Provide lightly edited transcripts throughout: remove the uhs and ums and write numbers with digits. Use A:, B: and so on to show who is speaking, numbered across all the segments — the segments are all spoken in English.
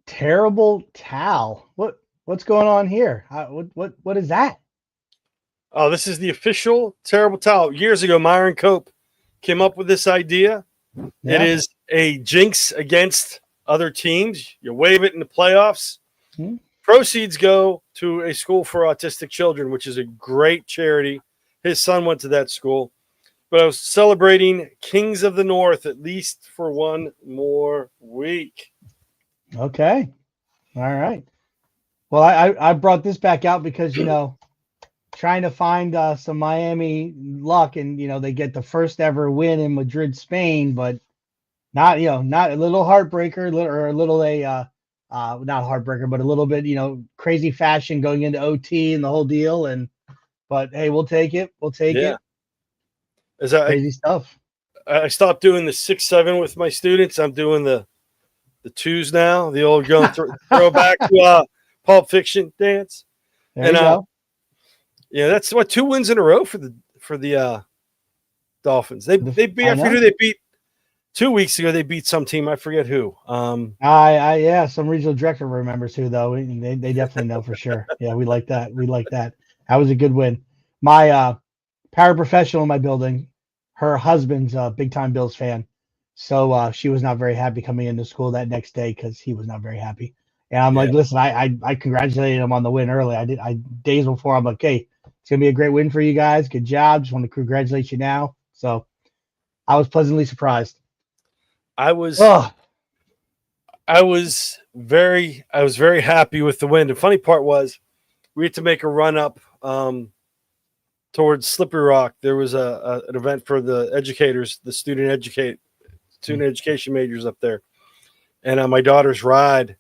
A: Terrible towel. What's going on here? What is that?
B: Oh, this is the official terrible towel. Years ago, Myron Cope came up with this idea. It
A: Yeah.
B: is a jinx against other teams. You wave it in the playoffs.
A: Hmm?
B: Proceeds go to a school for autistic children, which is a great charity. His son went to that school. But I was celebrating Kings of the North at least for one more week.
A: Okay. All right. Well, I brought this back out because trying to find some Miami luck, and they get the first ever win in Madrid, Spain, but not a little heartbreaker, or a little not heartbreaker, but a little bit crazy fashion going into OT and the whole deal. But hey, we'll take it. We'll take
B: Yeah.
A: it.
B: As
A: Crazy stuff.
B: I stopped doing the 6-7 with my students. I'm doing the twos now. The old going throwback to Pulp Fiction dance.
A: There you go.
B: Yeah, that's what 2 wins in a row for the Dolphins. They beat. I forget who they beat 2 weeks ago. They beat some team. I forget who.
A: Yeah, some regional director remembers who though. They definitely know for sure. Yeah, we like that. That was a good win. My paraprofessional in my building, her husband's a big time Bills fan, so she was not very happy coming into school that next day because he was not very happy. And I'm like, listen, I congratulated him on the win early. I days before. I'm like, hey, it's gonna be a great win for you guys. Good job. Just want to congratulate you now. So I was pleasantly surprised.
B: I was very happy with the win. The funny part was we had to make a run up towards Slippery Rock. There was an event for the educators, the student education majors up there, and my daughter's ride.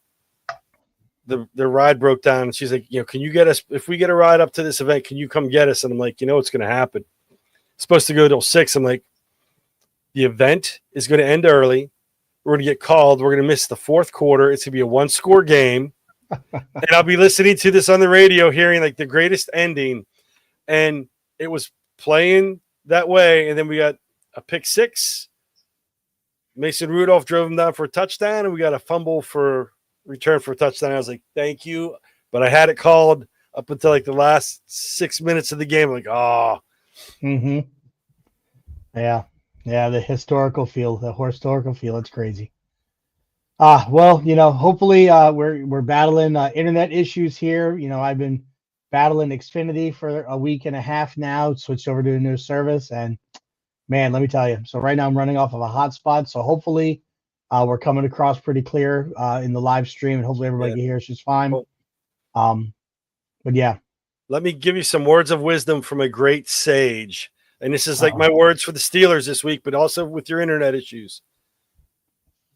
B: Their ride broke down, and she's like, can you get us, if we get a ride up to this event, can you come get us? And I'm like, what's going to happen? It's supposed to go till 6. I'm like, the event is going to end early. We're going to get called. We're going to miss the fourth quarter. It's going to be a 1-score game. And I'll be listening to this on the radio, hearing like the greatest ending. And it was playing that way. And then we got a pick 6. Mason Rudolph drove him down for a touchdown, and we got a fumble for return for a touchdown. I was like, thank you. But I had it called up until like the last 6 minutes of the game. I'm like, oh.
A: Mm-hmm. Yeah. Yeah, the historical feel. It's crazy. Well, hopefully we're battling internet issues here. I've been battling Xfinity for a week and a half now, switched over to a new service, and man, let me tell you. So right now I'm running off of a hotspot. So hopefully we're coming across pretty clear in the live stream, and hopefully everybody can hear us just fine. Cool. But yeah.
B: Let me give you some words of wisdom from a great sage. And this is like my words for the Steelers this week, but also with your internet issues.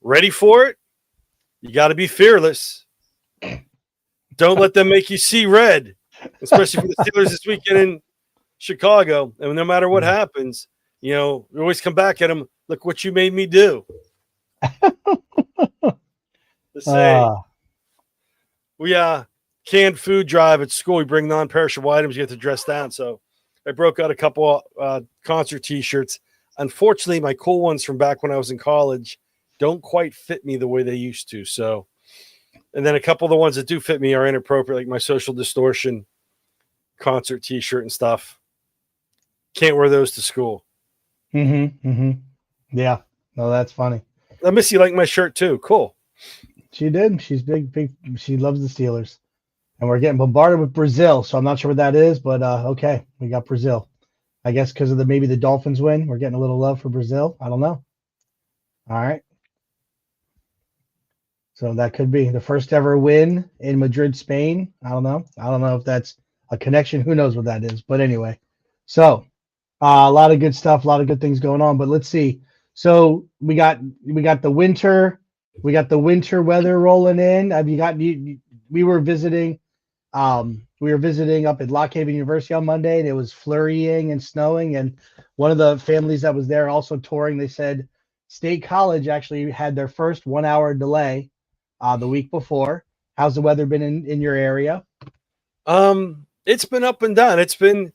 B: Ready for it? You got to be fearless. Don't let them make you see red, especially for the Steelers this weekend in Chicago. And no matter what happens, we always come back at them. Look what you made me do. The same. We canned food drive at school. We bring non-perishable items. You have to dress down. So I broke out a couple concert T-shirts. Unfortunately, my cool ones from back when I was in college don't quite fit me the way they used to. So, and then a couple of the ones that do fit me are inappropriate, like my Social Distortion concert T-shirt and stuff. Can't wear those to school.
A: Yeah. No, that's funny.
B: I miss you like my shirt too. Cool.
A: She did. She's big. She loves the Steelers. And we're getting bombarded with Brazil, so I'm not sure what that is, but okay, we got Brazil. I guess because of maybe the Dolphins win, we're getting a little love for Brazil. I don't know. All right. So that could be the first ever win in Madrid, Spain. I don't know if that's a connection. Who knows what that is? But anyway, so a lot of good stuff, a lot of good things going on. But let's see. So we got the winter weather rolling in. We were visiting. We were visiting up at Lock Haven University on Monday, and it was flurrying and snowing. And one of the families that was there also touring, they said State College actually had their first 1-hour delay the week before. How's the weather been in your area?
B: It's been up and down. It's been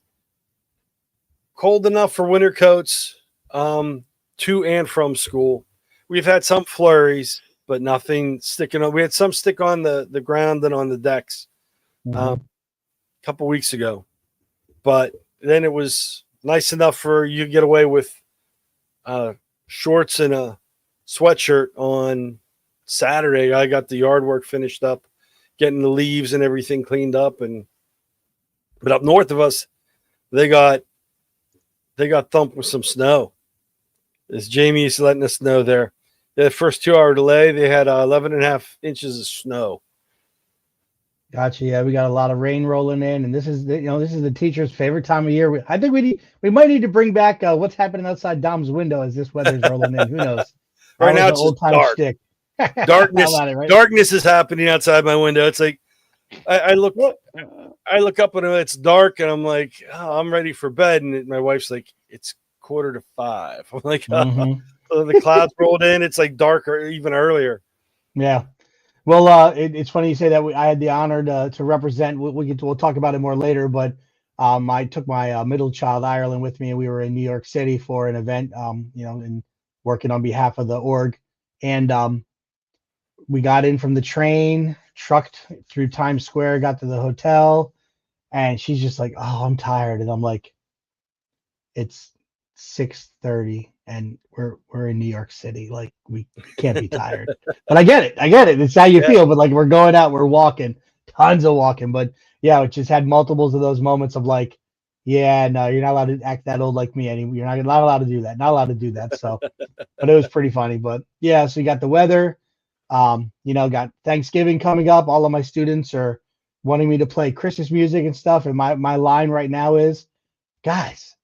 B: cold enough for winter coats to and from school. We've had some flurries. but nothing sticking on. We had some stick on the ground and on the decks a couple weeks ago, but then it was nice enough for you to get away with shorts and a sweatshirt on Saturday. I got the yard work finished up, getting the leaves and everything cleaned up, but up north of us, they got thumped with some snow. As Jamie's letting us know there, the first 2-hour delay, they had 11.5 inches of snow.
A: Gotcha. Yeah, we got a lot of rain rolling in, and this is the teacher's favorite time of year. I think we might need to bring back what's happening outside Dom's window as this weather's rolling in. Who knows?
B: Right now it's just dark.
A: Stick.
B: Darkness.
A: Right?
B: Darkness is happening outside my window. It's like I look up and it's dark, and I'm like, oh, I'm ready for bed, and my wife's like, it's 4:45. I'm like, so the clouds rolled in. It's like darker even earlier.
A: Yeah. Well, it's funny you say that. I had the honor to represent. We'll talk about it more later. But I took my middle child Ireland with me, and we were in New York City for an event. And working on behalf of the org, and we got in from the train, trucked through Times Square, got to the hotel, and she's just like, "Oh, I'm tired," and I'm like, "It's 6:30 and we're in New York City. Like, we can't be tired." But I get it. It's how you feel. But like, we're going out, we're walking, tons of walking. But yeah, it just had multiples of those moments of like, yeah, no, you're not allowed to act that old like me anymore. You're not allowed to do that. Not allowed to do that. So, but it was pretty funny. But yeah, so you got the weather. Got Thanksgiving coming up. All of my students are wanting me to play Christmas music and stuff. And my line right now is, guys,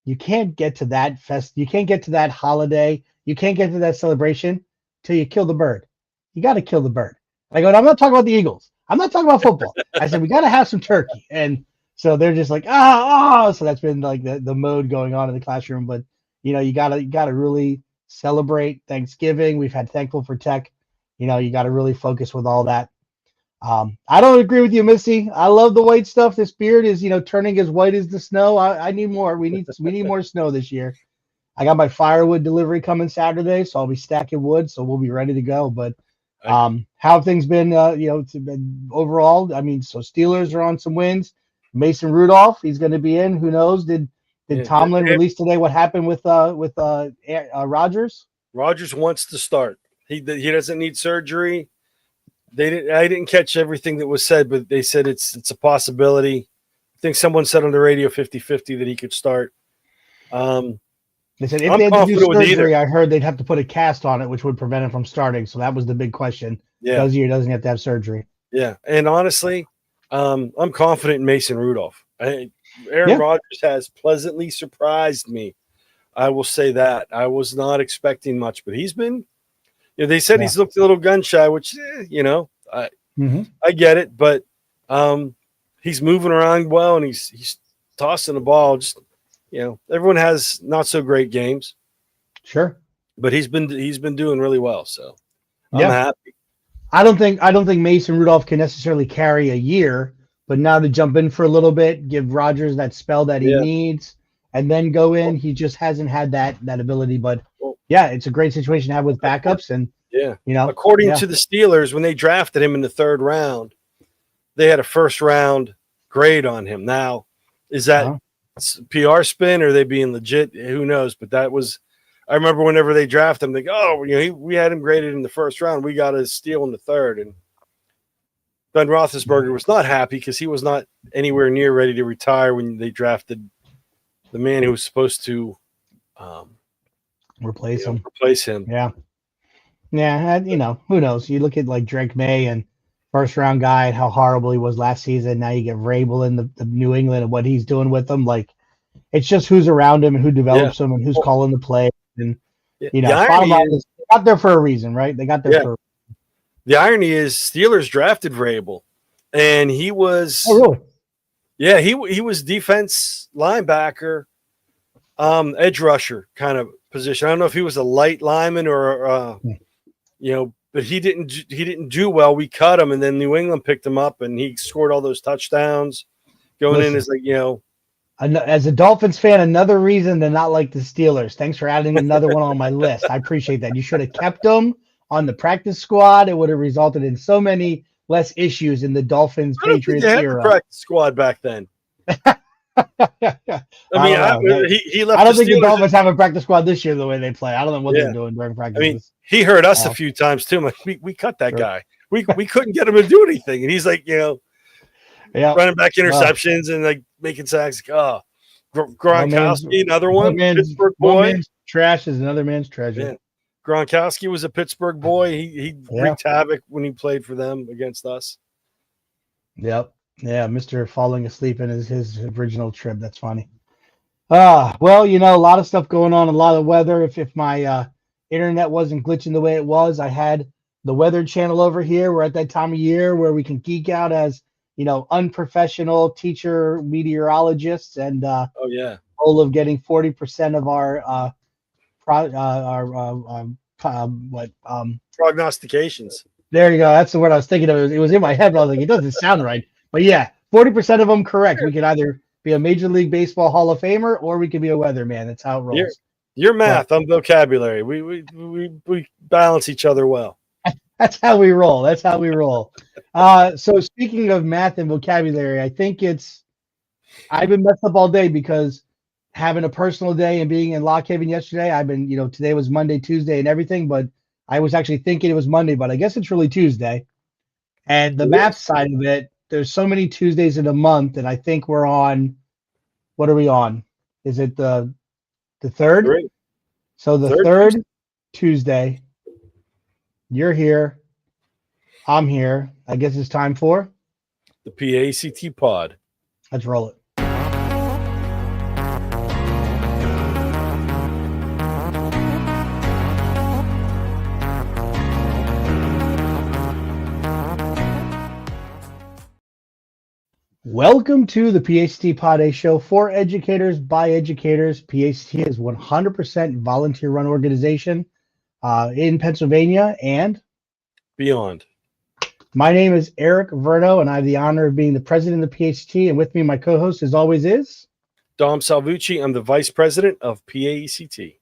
A: you can't get to that you can't get to that holiday, you can't get to that celebration till you kill the bird. You got to kill the bird. I go, I'm not talking about the Eagles. I'm not talking about football. I said, we got to have some turkey. And so they're just like, so that's been like the mode going on in the classroom. But you gotta really celebrate Thanksgiving. We've had Thankful for Tech. You got to really focus with all that. I don't agree with you, Missy. I love the white stuff. This beard is, turning as white as the snow. I need more. We need more snow this year. I got my firewood delivery coming Saturday, so I'll be stacking wood, so we'll be ready to go. But how have things been, overall? I mean, so Steelers are on some wins. Mason Rudolph, he's going to be in. Who knows? Did Tomlin release today what happened with Rodgers?
B: Rodgers wants to start. He doesn't need surgery. I didn't catch everything that was said, but they said it's a possibility. I think someone said on the radio 50-50 that he could start.
A: They said if they had to do surgery, I heard they'd have to put a cast on it, which would prevent him from starting. So that was the big question.
B: Yeah.
A: Does he or doesn't he have to have surgery?
B: Yeah. And honestly, I'm confident in Mason Rudolph. Aaron Rodgers has pleasantly surprised me. I will say that. I was not expecting much, but he's been – they said he's looked a little gun shy, which, I get it. But he's moving around well, and he's tossing the ball. Just, everyone has not so great games.
A: Sure.
B: But he's been doing really well, so I'm happy.
A: I don't think Mason Rudolph can necessarily carry a year, but now to jump in for a little bit, give Rodgers that spell that he needs, and then go in. He just hasn't had that ability. But it's a great situation to have with backups. And
B: according to the Steelers, when they drafted him in the 3rd round, they had a 1st round grade on him. Now, is that PR spin or are they being legit? Who knows? But that was. I remember whenever they drafted him, they go, we had him graded in the 1st round. We got a steal in the 3rd. And Ben Roethlisberger was not happy because he was not anywhere near ready to retire when they drafted the man who was supposed to
A: replace him. Yeah. Yeah. Who knows? You look at like Drake May and 1st round guy and how horrible he was last season. Now you get Vrabel in the New England and what he's doing with them. Like, it's just who's around him and who develops him and who's calling the play. And bottom line is they got there for a reason, right? They got there for a reason.
B: The irony is Steelers drafted Vrabel, and he was he was defense linebacker, edge rusher kind of position. I don't know if he was a light lineman or but he didn't do well. We cut him, and then New England picked him up, and he scored all those touchdowns. Going in as
A: as a Dolphins fan, another reason to not like the Steelers. Thanks for adding another one on my list. I appreciate that. You should have kept them on the practice squad, it would have resulted in so many less issues in the Dolphins
B: I don't think
A: Patriots
B: they had the
A: era.
B: practice squad back then. I mean, he left.
A: I don't
B: the
A: think the
B: Steelers
A: Dolphins have a practice squad this year the way they play. I don't know what they're doing during
B: I
A: practices.
B: mean, he hurt us a few times too. Like, we cut that guy. We couldn't get him to do anything, and he's like, running back interceptions and like making sacks. Oh, Gronkowski, another one, Pittsburgh boy.
A: One man's trash is another man's treasure.
B: Yeah. Gronkowski was a Pittsburgh boy. He wreaked havoc when he played for them against us.
A: Yep. Yeah, Mr. falling asleep in his original trip. That's funny. Well, a lot of stuff going on, a lot of weather. If my internet wasn't glitching the way it was, I had the Weather Channel over here. We're at that time of year where we can geek out as unprofessional teacher meteorologists, and goal of getting 40% of our
B: prognostications.
A: There you go. That's the word I was thinking of. It was in my head, but I was like, it doesn't sound right. But yeah, 40% of them correct. We could either be a Major League Baseball Hall of Famer or we could be a weatherman. That's how it rolls.
B: Your math, I'm vocabulary. We balance each other well.
A: That's how we roll. So speaking of math and vocabulary, I think I've been messed up all day because having a personal day and being in Lock Haven yesterday, I've been, today was Monday, Tuesday and everything, but I was actually thinking it was Monday, but I guess it's really Tuesday. And the math side of it, there's so many Tuesdays in a month, and I think we're on, what are we on? Is it the third?
B: Great.
A: So the third Tuesday, you're here, I'm here. I guess it's time for
B: the PAECT Pod.
A: Let's roll it. Welcome to the PAECT Pod, a show for educators by educators. PAECT is 100% volunteer-run organization in Pennsylvania and
B: beyond.
A: My name is Eric Verno, and I have the honor of being the president of PAECT. And with me, my co-host, as always, is
B: Dom Salvucci. I'm the vice president of PAECT.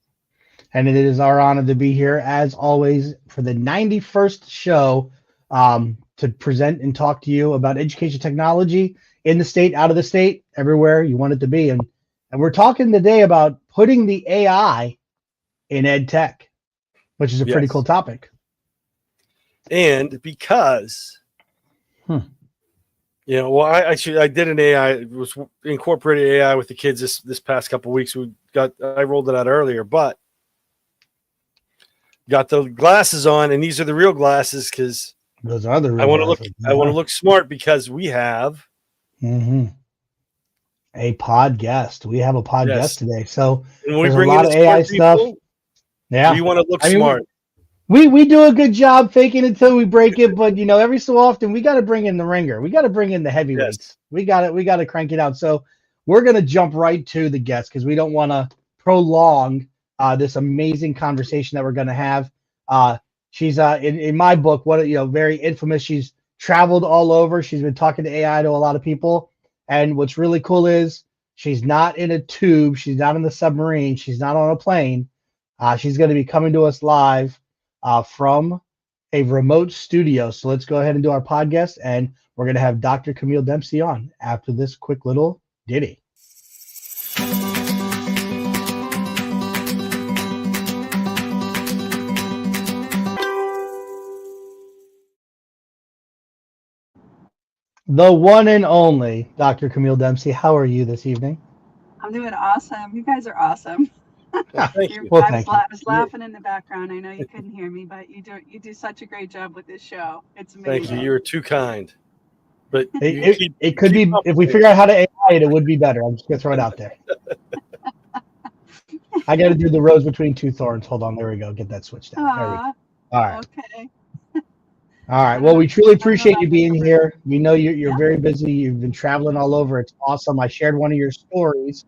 A: And it is our honor to be here, as always, for the 91st show to present and talk to you about education technology in the state, out of the state, everywhere you want it to be. And we're talking today about putting the AI in EdTech, which is a pretty cool topic.
B: And because, I did an AI, was incorporated AI with the kids this past couple of weeks. I rolled it out earlier, but got the glasses on, and these are the real glasses because
A: those are the real
B: I want to look.
A: glasses.
B: I want to look smart because we have
A: a pod guest. We have a pod guest today, so
B: and
A: there's a lot of AI stuff. Yeah,
B: we want to look smart.
A: We do a good job faking until we break it, but every so often we got to bring in the ringer. We got to bring in the heavyweights. We got to crank it out. So we're gonna jump right to the guest because we don't want to prolong this amazing conversation that we're gonna have. She's in my book, very infamous. She's traveled all over. She's been talking to AI to a lot of people, and what's really cool is she's not in a tube. She's not in the submarine. She's not on a plane. She's going to be coming to us live from a remote studio. So let's go ahead and do our podcast, and we're going to have Dr. Camille Dempsey on after this quick little ditty. The one and only Dr. Camille Dempsey. How are you this evening?
C: I'm doing awesome. You guys are awesome.
B: Thank you.
A: Well,
C: I was laughing in the background. I know you couldn't hear me, but you do such a great job with this show. It's amazing.
B: Thank you. You're too kind. But
A: it could be, if we figure out how to AI it, it would be better. I'm just gonna throw it out there. I got to do the rose between two thorns. Hold on, there we go. Get that switched out. There we go. All right.
C: Okay.
A: All right. Well, we truly appreciate you being here. We know you're very busy. You've been traveling all over. It's awesome. I shared one of your stories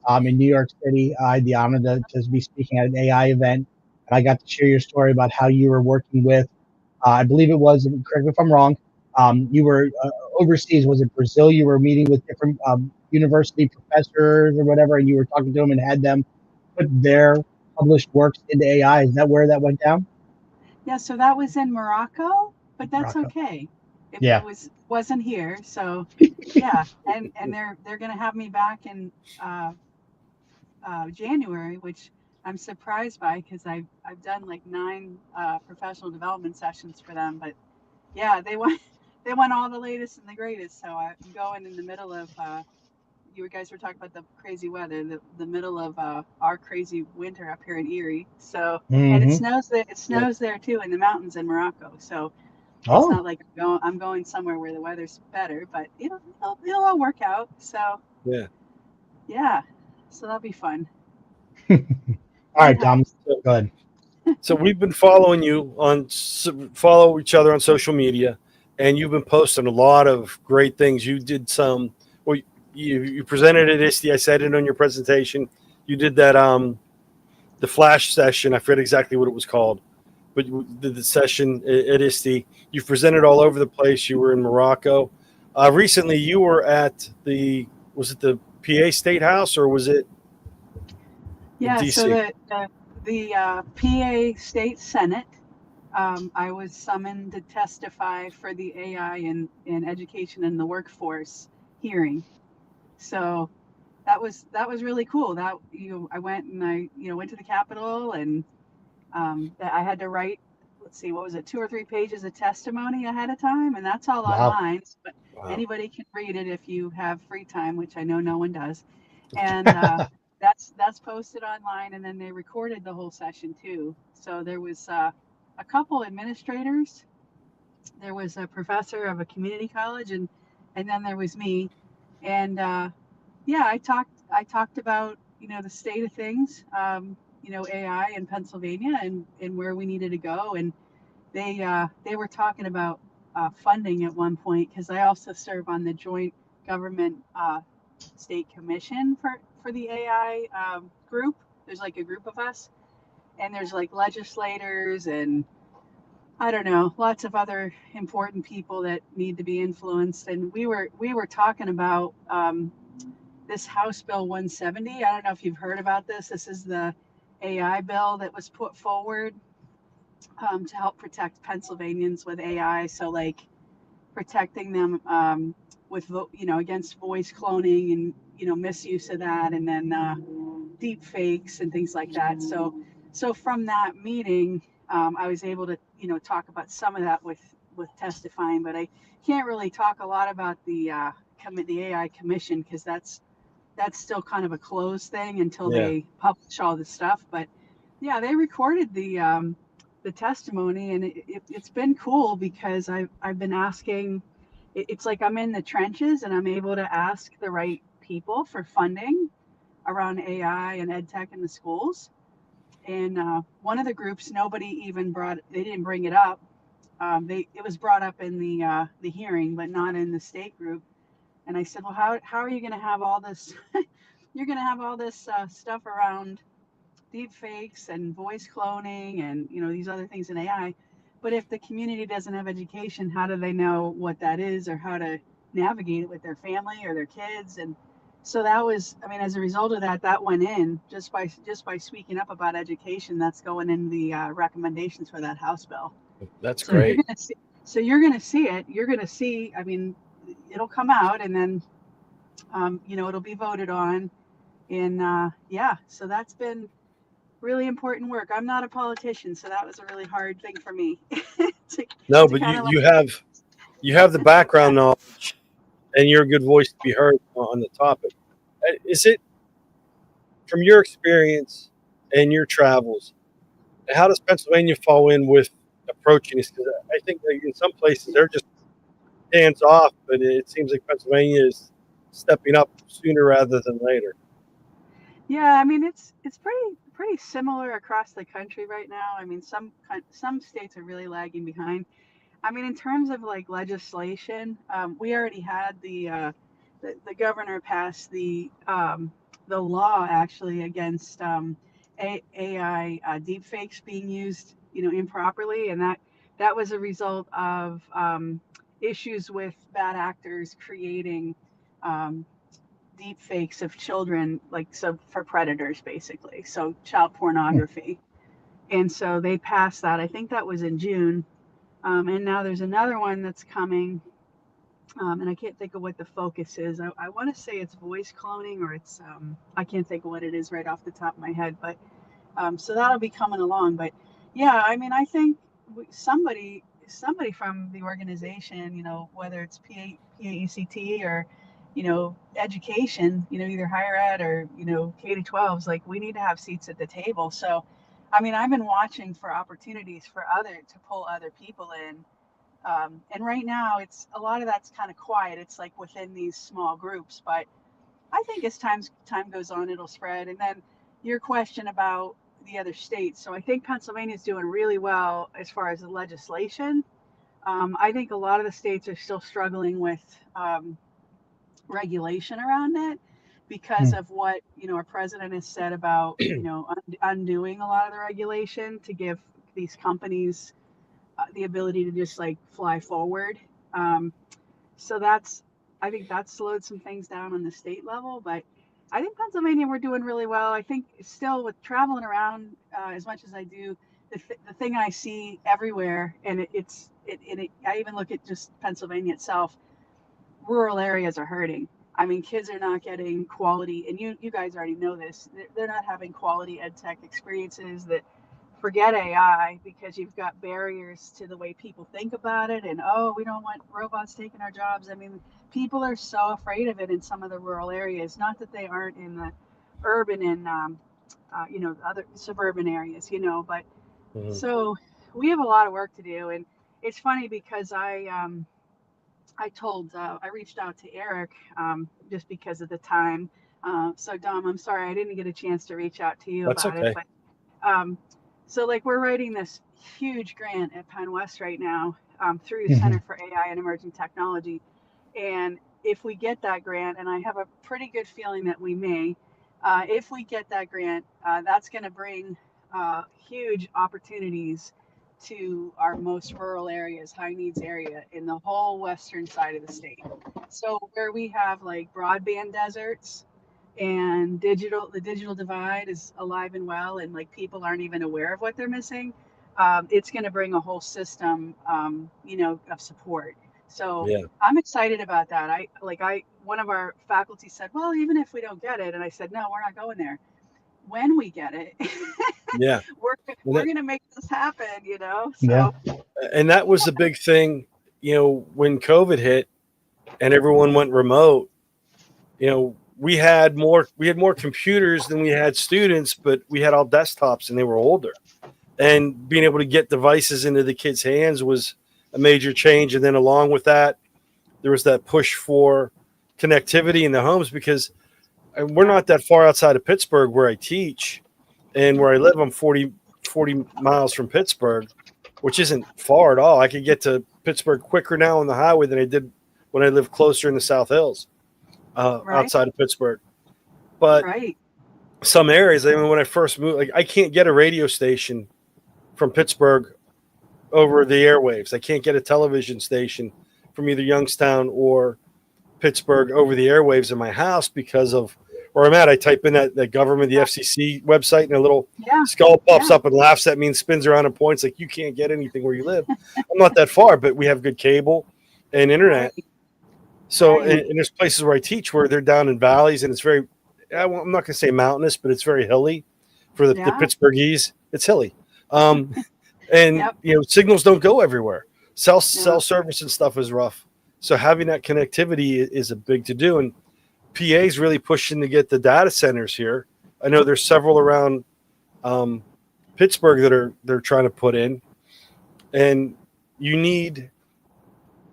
A: in New York City. I had the honor to be speaking at an AI event, and I got to share your story about how you were working with, I believe it was, correct me if I'm wrong, you were overseas. Was it Brazil? You were meeting with different university professors or whatever, and you were talking to them and had them put their published works into AI. Is that where that went down?
C: Yeah, so that was in Morocco, but that's
A: Morocco.
C: okay.
A: Yeah.
C: It wasn't here, so yeah, and they're gonna have me back in uh, January, which I'm surprised by because I've done like 9 professional development sessions for them, but yeah, they want they want all the latest and the greatest. So I'm going in the middle of you guys were talking about the crazy weather, the middle of our crazy winter up here in Erie. So and
A: Hmm.
C: it snows there too in the mountains in Morocco. So it's
A: Oh,
C: not like I'm going somewhere where the weather's better, but it'll all work out. So
B: Yeah.
C: yeah, so that'll be fun.
A: all
C: Fun
A: right, Tom.
C: times.
A: Go ahead.
B: So we've been following you follow each other on social media, and you've been posting a lot of great things. You did some, well, you presented at ISTE. I said it on your presentation. You did that the flash session. I forget exactly what it was called, but you did the session at ISTE. You've presented all over the place. You were in Morocco. Recently, you were at was it the PA State House or was it in
C: Yeah, so
B: DC?
C: the PA State Senate, I was summoned to testify for the AI in education and the workforce hearing. So that was really cool. That I went and I went to the Capitol and I had to write, let's see, what was it, 2 or 3 pages of testimony ahead of time, and that's all
A: Wow.
C: online. But
B: Wow.
C: anybody can read it if you have free time, which I know no one does. And that's posted online, and then they recorded the whole session too. So there was a couple administrators, there was a professor of a community college, and then there was me, and yeah, I talked about the state of things, AI in Pennsylvania and where we needed to go, and they were talking about funding at one point because I also serve on the joint government state commission for the AI group. There's like a group of us, and there's like legislators and I don't know, lots of other important people that need to be influenced. And we were talking about this House Bill 170. I don't know if you've heard about this. This is the AI bill that was put forward to help protect Pennsylvanians with AI. So like protecting them with against voice cloning and misuse of that, and then deep fakes and things like that. So from that meeting, I was able to talk about some of that with testifying, but I can't really talk a lot about the AI commission because that's still kind of a closed thing until
B: Yeah.
C: they publish all this stuff. But yeah, they recorded the testimony, and it's been cool because I've been asking. It's like I'm in the trenches, and I'm able to ask the right people for funding around AI and EdTech in the schools. And one of the groups, nobody even they didn't bring it up. It was brought up in the hearing, but not in the state group. And I said, well, how are you going to have all this? You're going to have all this stuff around deep fakes and voice cloning and these other things in AI. But if the community doesn't have education, how do they know what that is or how to navigate it with their family or their kids? And so that was, I mean, as a result of that, that went in just by speaking up about education. That's going in the recommendations for that House bill.
B: That's
C: So you're
B: great.
C: gonna see. So you're gonna see it. You're gonna see. I mean, it'll come out, and then it'll be voted on. And yeah, so that's been really important work. I'm not a politician, so that was a really hard thing for me to,
B: No,
C: to
B: but
C: kind of like,
B: you have the background knowledge, and you're a good voice to be heard on the topic. Is it from your experience and your travels? How does Pennsylvania fall in with approaching this? Because I think that in some places they're just hands off, but it seems like Pennsylvania is stepping up sooner rather than later.
C: yeah, I mean it's pretty similar across the country right now. I mean some states are really lagging behind. I mean in terms of like legislation, we already had the governor pass the law actually against AI deepfakes being used improperly, and that was a result of issues with bad actors creating um, deep fakes of children, like so for predators basically, so child pornography. And so they passed that. I think that was in June. And now there's another one that's coming. And I can't think of what the focus is. I want to say it's voice cloning, or it's, I can't think of what it is right off the top of my head. But so that'll be coming along. But yeah, I mean, I think somebody from the organization, you know, whether it's PAECT or, you know, education, you know, either higher ed or, you know, K to 12s, like we need to have seats at the table. So, I mean, I've been watching for opportunities for to pull other people in. And right now it's a lot of that's kind of quiet. It's like within these small groups, but I think as time goes on, it'll spread. And then your question about the other states. So I think Pennsylvania is doing really well as far as the legislation. I think a lot of the states are still struggling with regulation around it because of what, you know, our president has said about, you know, undoing a lot of the regulation to give these companies the ability to just like fly forward. So I think that slowed some things down on the state level, but I think Pennsylvania, we're doing really well. I think still with traveling around as much as I do, the thing I see everywhere, and I even look at just Pennsylvania itself, rural areas are hurting. I mean, kids are not getting quality, and you guys already know this. They're not having quality EdTech experiences. That forget AI, because you've got barriers to the way people think about it, and oh, we don't want robots taking our jobs. I mean, people are so afraid of it in some of the rural areas. Not that they aren't in the urban and you know, other suburban areas, you know, but so we have a lot of work to do. And it's funny because I reached out to Eric just because of the time. So Dom, I'm sorry I didn't get a chance to reach out to you
B: That's
C: about
B: okay.
C: it, but so like we're writing this huge grant at Penn West right now through the Center for AI and Emerging Technology. And if we get that grant, and I have a pretty good feeling that we may, if we get that grant, that's going to bring huge opportunities to our most rural areas, high needs area in the whole western side of the state. So where we have like broadband deserts and the digital divide is alive and well, and like people aren't even aware of what they're missing. It's going to bring a whole system, you know, of support. So
B: Yeah.
C: I'm excited about that. One of our faculty said, well, even if we don't get it, and I said, no, we're not going there. When we get it,
B: Yeah.
C: we're going to make this happen, you know?
A: Yeah.
C: So,
B: And that was the big thing, you know, when COVID hit and everyone went remote, you know, we had more computers than we had students, but we had all desktops and they were older. And being able to get devices into the kids' hands was a major change. And then along with that, there was that push for connectivity in the homes, because we're not that far outside of Pittsburgh where I teach, and where I live, I'm 40 miles from Pittsburgh, which isn't far at all. I could get to Pittsburgh quicker now on the highway than I did when I lived closer in the South Hills, outside of Pittsburgh. But
C: right.
B: some areas, I mean, when I first moved, like I can't get a radio station from Pittsburgh over the airwaves. I can't get a television station from either Youngstown or Pittsburgh over the airwaves in my house because of where I'm at. I type in that government, the FCC website, and a little skull pops up and laughs at me and spins around and points like, you can't get anything where you live. I'm not that far, but we have good cable and internet. So, and there's places where I teach where they're down in valleys, and it's very, I'm not going to say mountainous, but it's very hilly for the Pittsburghese. It's hilly. And, you know, signals don't go everywhere. Cell service and stuff is rough. So having that connectivity is a big to do. And PA is really pushing to get the data centers here. I know there's several around Pittsburgh that they're trying to put in. And you need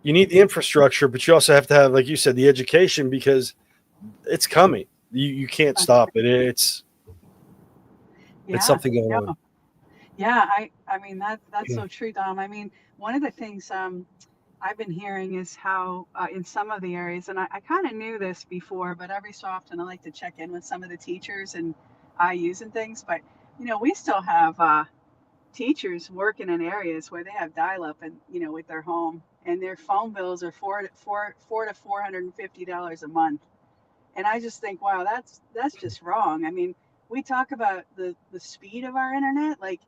B: the infrastructure, but you also have to have, like you said, the education, because it's coming. You can't stop it. It's something going on.
C: Yeah, I mean that's so true, Dom. I mean, one of the things I've been hearing is how in some of the areas, and I kind of knew this before, but every so often I like to check in with some of the teachers and IUs and things. But you know, we still have teachers working in areas where they have dial-up, and you know, with their home, and their phone bills are $400 to $450 a month. And I just think, wow, that's just wrong. I mean, we talk about the speed of our internet. Like,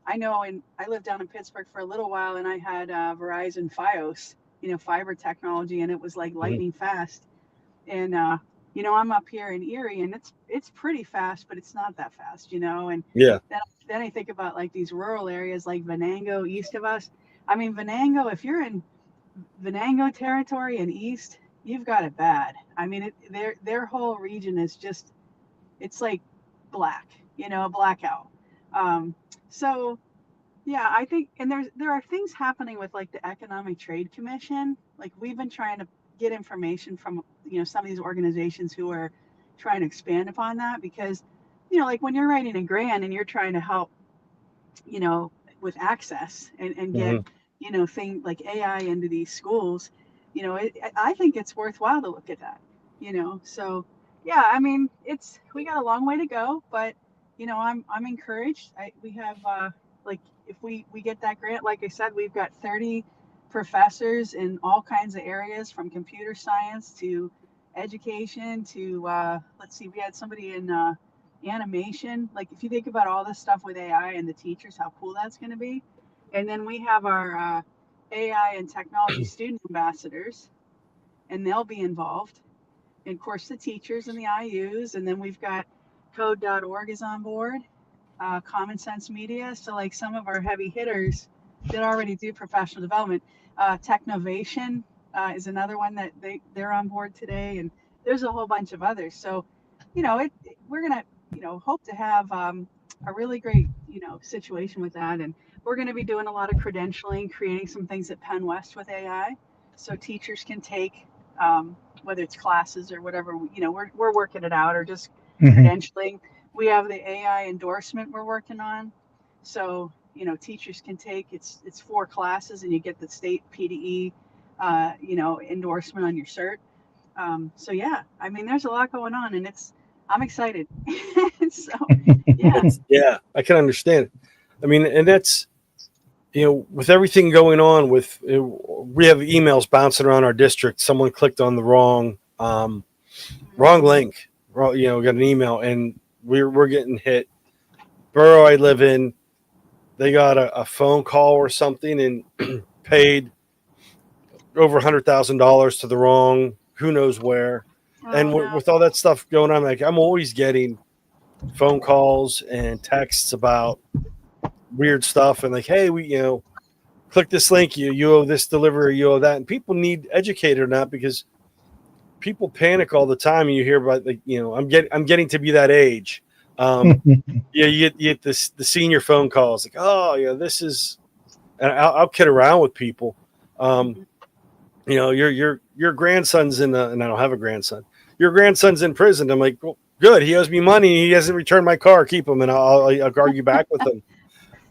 C: I know, and I lived down in Pittsburgh for a little while, and I had Verizon FiOS, fiber technology, and it was like lightning fast. And I'm up here in Erie, and it's pretty fast, but it's not that fast, And
B: Yeah.
C: then I think about like these rural areas like Venango east of us. I mean, Venango, if you're in Venango territory and east, you've got it bad. I mean, their whole region is just, it's like black, blackout. So yeah, I think, and there are things happening with like the Economic Trade Commission. Like we've been trying to get information from some of these organizations who are trying to expand upon that, because like when you're writing a grant and you're trying to help with access and get thing like AI into these schools, I think it's worthwhile to look at that. So yeah, I mean, we got a long way to go, but I'm encouraged. We have like, if we get that grant, like I said, we've got 30 professors in all kinds of areas, from computer science to education to let's see, we had somebody in animation. Like if you think about all this stuff with AI and the teachers, how cool that's going to be. And then we have our AI and technology student ambassadors, and they'll be involved. And of course, the teachers and the IUs. And then we've got code.org is on board, Common Sense Media. So like some of our heavy hitters that already do professional development. Technovation is another one that they're on board today. And there's a whole bunch of others. So, we're going to, hope to have a really great, situation with that. And we're going to be doing a lot of credentialing, creating some things at Penn West with AI, so teachers can take, whether it's classes or whatever, we're working it out, or just credentialing. We have the AI endorsement we're working on. So, teachers can take, it's 4 classes, and you get the state PDE, endorsement on your cert. So yeah, I mean, there's a lot going on, and I'm excited. So yeah,
B: I can understand. I mean, and that's, with everything going on with, we have emails bouncing around our district. Someone clicked on the wrong link, got an email, and we're getting hit. Borough I live in, they got a phone call or something and paid over $100,000 to the wrong, who knows where. And with all that stuff going on, like, I'm always getting phone calls and texts about weird stuff, and like, hey, we, click this link, you owe this delivery, you owe that. And people need educated or not, because people panic all the time. And you hear about, like, I'm getting to be that age. You get the senior phone calls, like, oh yeah, this is, and I'll kid around with people. Your grandson's in and I don't have a grandson. Your grandson's in prison. I'm like, well, good. He owes me money. He hasn't returned my car. Keep him, and I'll argue back with him.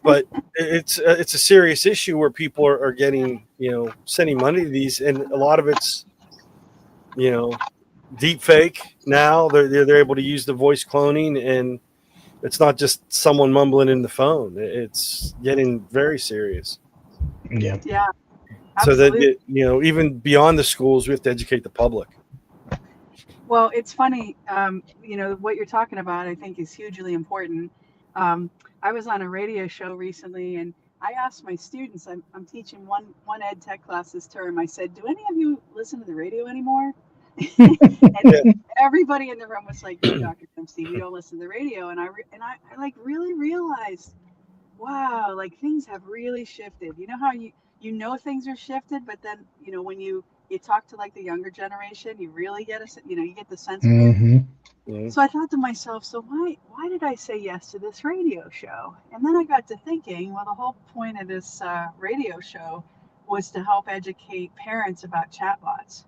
B: But it's a serious issue where people are getting, sending money to these, and a lot of it's, deep fake. Now they're able to use the voice cloning, and it's not just someone mumbling in the phone. It's getting very serious.
A: Yeah.
C: Yeah.
B: So that, even beyond the schools, we have to educate the public.
C: Well, it's funny, what you're talking about, I think, is hugely important. I was on a radio show recently, and I asked my students, I'm teaching one EdTech class this term. I said, do any of you listen to the radio anymore? And everybody in the room was like, no, Dr. Dempsey, we don't listen to the radio. And I like really realized, wow, like things have really shifted. You know how things are shifted, but then, when you talk to like the younger generation, you really get you get the sense of it. So I thought to myself, so why did I say yes to this radio show? And then I got to thinking, well, the whole point of this radio show was to help educate parents about chatbots.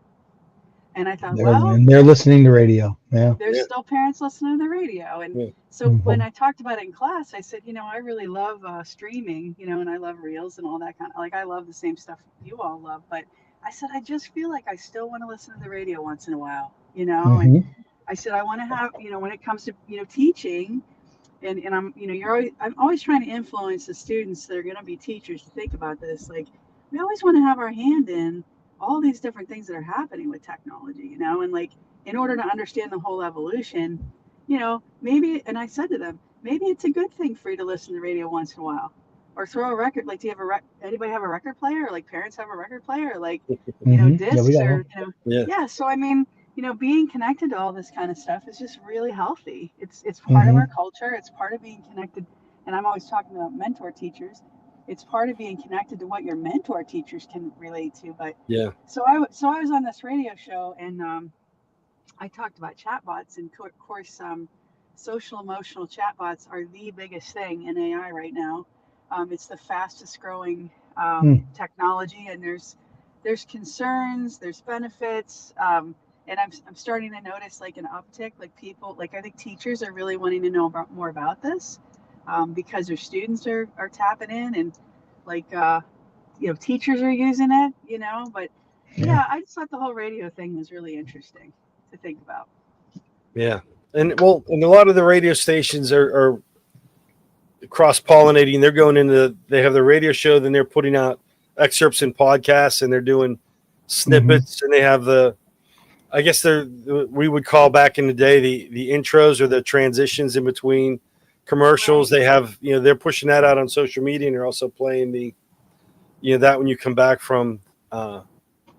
C: And I thought,
A: they're listening to radio. Yeah.
C: There's still parents listening to the radio. And so when I talked about it in class, I said, I really love streaming, and I love reels and all that kind of, like, I love the same stuff you all love. But I said, I just feel like I still want to listen to the radio once in a while, and I said, I want to have, when it comes to, teaching, and I'm always trying to influence the students that are going to be teachers to think about this. Like, we always want to have our hand in all these different things that are happening with technology, and like, in order to understand the whole evolution, maybe, and I said to them, maybe it's a good thing for you to listen to radio once in a while. or throw a record. Like, do you have anybody have a record player? Or like parents have a record player? Or like,
A: Yeah, we
C: discs
A: got one.
C: or,
B: Yeah.
C: yeah. So, I mean, being connected to all this kind of stuff is just really healthy. It's part of
A: Hmm.
C: our culture. It's part of being connected. And I'm always talking about mentor teachers. It's part of being connected to what your mentor teachers can relate to. But
B: Yeah.
C: so I was on this radio show, and I talked about chatbots, and of course, social emotional chatbots are the biggest thing in AI right now. It's the fastest growing technology, and there's concerns, there's benefits, and I'm starting to notice like an uptick. Like people, like I think teachers are really wanting to know more about this, because their students are tapping in, and like teachers are using it. But
A: Yeah.
C: I just thought the whole radio thing was really interesting to think about.
B: Yeah. And and a lot of the radio stations are cross pollinating. They're going they have the radio show, then they're putting out excerpts and podcasts, and they're doing snippets, and they have I guess we would call back in the day the intros or the transitions in between commercials.
C: Right.
B: They have, they're pushing that out on social media, and they're also playing that when you come back from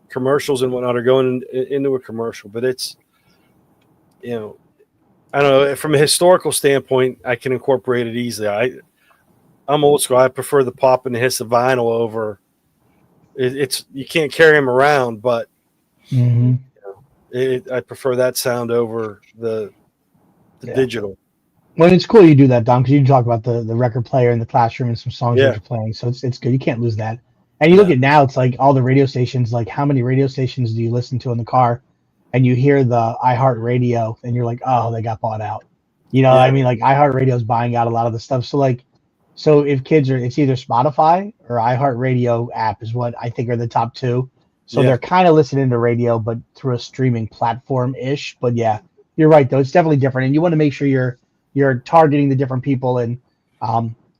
B: commercials and whatnot, are going into a commercial. But it's, I don't know, from a historical standpoint, I can incorporate it easily. I'm old school. I prefer the pop and the hiss of vinyl over. It's you can't carry them around, but
A: Hmm.
B: I prefer that sound over the
A: Yeah.
B: digital.
A: Well, it's cool you do that, Dom, because you talk about the record player in the classroom and some songs that
B: Yeah.
A: you're playing. So it's good. You can't lose that. And you look
B: No.
A: at now, it's like all the radio stations. Like, how many radio stations do you listen to in the car? And you hear the iHeartRadio, and you're like, oh, they got bought out.
B: Yeah.
A: I mean, like iHeartRadio is buying out a lot of the stuff. So if kids it's either Spotify or iHeartRadio app is what I think are the top two. So
B: Yeah.
A: they're kind of listening to radio, but through a streaming platform ish. But yeah, you're right though. It's definitely different, and you want to make sure you're targeting the different people. And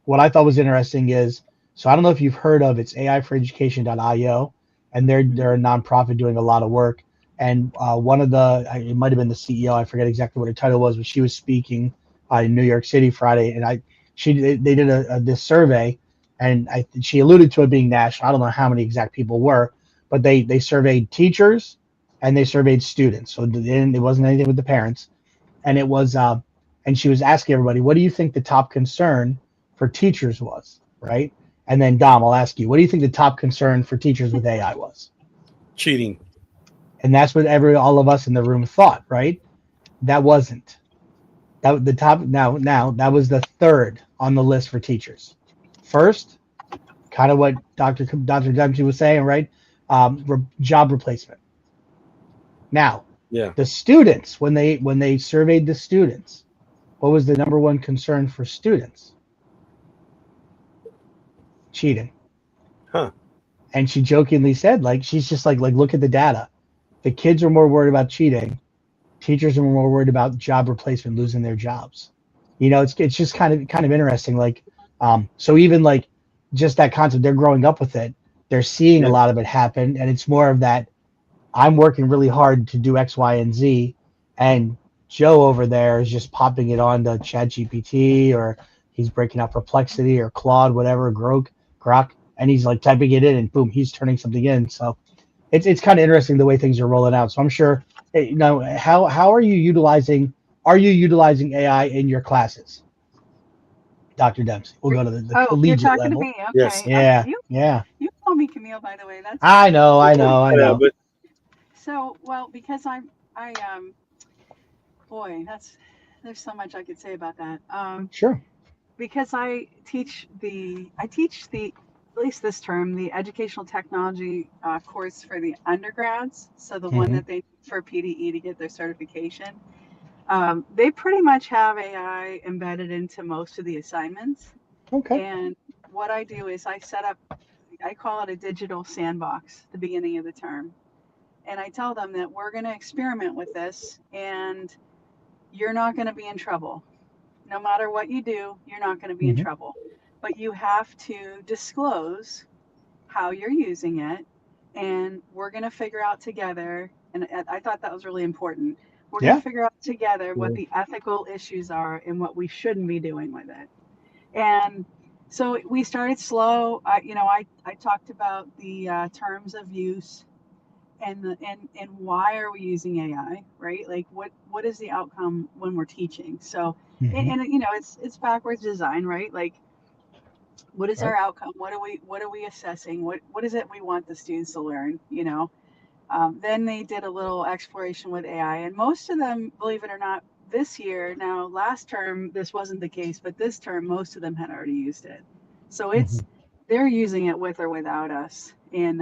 A: what I thought was interesting is, so I don't know if you've heard of, it's AIforeducation.io, and they're a nonprofit doing a lot of work. And one of it might have been the CEO, I forget exactly what her title was, but she was speaking in New York City Friday, and they did this survey, and she alluded to it being national. I don't know how many exact people were, but they surveyed teachers and they surveyed students. So it wasn't anything with the parents, and it was and she was asking everybody, what do you think the top concern for teachers was, right? And then Dom, I'll ask you, what do you think the top concern for teachers with AI was?
B: Cheating.
A: And that's what all of us in the room thought, right? That wasn't. That the top now that was the third on the list for teachers. First, kind of what Dr. Dempsey was saying, right? Job replacement. Now,
B: Yeah.
A: the students, when they surveyed the students, what was the number one concern for students? Cheating.
B: Huh.
A: And she jokingly said, like, she's just like look at the data. The kids are more worried about cheating. Teachers are more worried about job replacement, losing their jobs. It's just kind of interesting. Like, so even like just that concept, they're growing up with it. They're seeing a
B: Yeah.
A: lot of it happen, and it's more of that. I'm working really hard to do X, Y, and Z, and Joe over there is just popping it onto ChatGPT, or he's breaking out Perplexity or Claude, whatever, Grok, and he's like typing it in, and boom, he's turning something in. So it's kind of interesting the way things are rolling out. So I'm sure, how are you utilizing AI in your classes, Dr. Dempsey? We'll go to the
C: Oh, you're
A: collegiate
C: talking to
A: level.
C: me.
B: Yes.
C: Okay.
A: Yeah,
C: You
A: yeah.
C: you call me Camille, by the way. That's
A: I
C: fine.
A: know, I
B: Yeah,
A: know, I know.
B: but
C: So, well, because I boy, there's so much I could say about that.
A: Sure.
C: Because I teach the at least this term the educational technology course for the undergrads. So the one
A: Mm-hmm.
C: that they for PDE to get their certification. They pretty much have AI embedded into most of the assignments.
A: Okay.
C: And what I do is I call it a digital sandbox at the beginning of the term. And I tell them that we're going to experiment with this, and you're not going to be in trouble. No matter what you do, you're not going to be in
A: Mm-hmm.
C: trouble. But you have to disclose how you're using it, and we're going to figure out together. And I thought that was really important. We're going
A: Yeah.
C: to figure out together what
B: Mhm.
C: the ethical issues are and what we shouldn't be doing with it. And So we started slow. I talked about the terms of use and why are we using AI, right? Like what is the outcome when we're teaching? So
A: Mhm.
C: and it's backwards design, right? Like what is
A: Right.
C: our outcome? What are we assessing? What is it we want the students to learn? Then they did a little exploration with AI, and most of them, believe it or not, this year. Now, last term this wasn't the case, but this term most of them had already used it. So
A: Mhm.
C: they're using it with or without us, and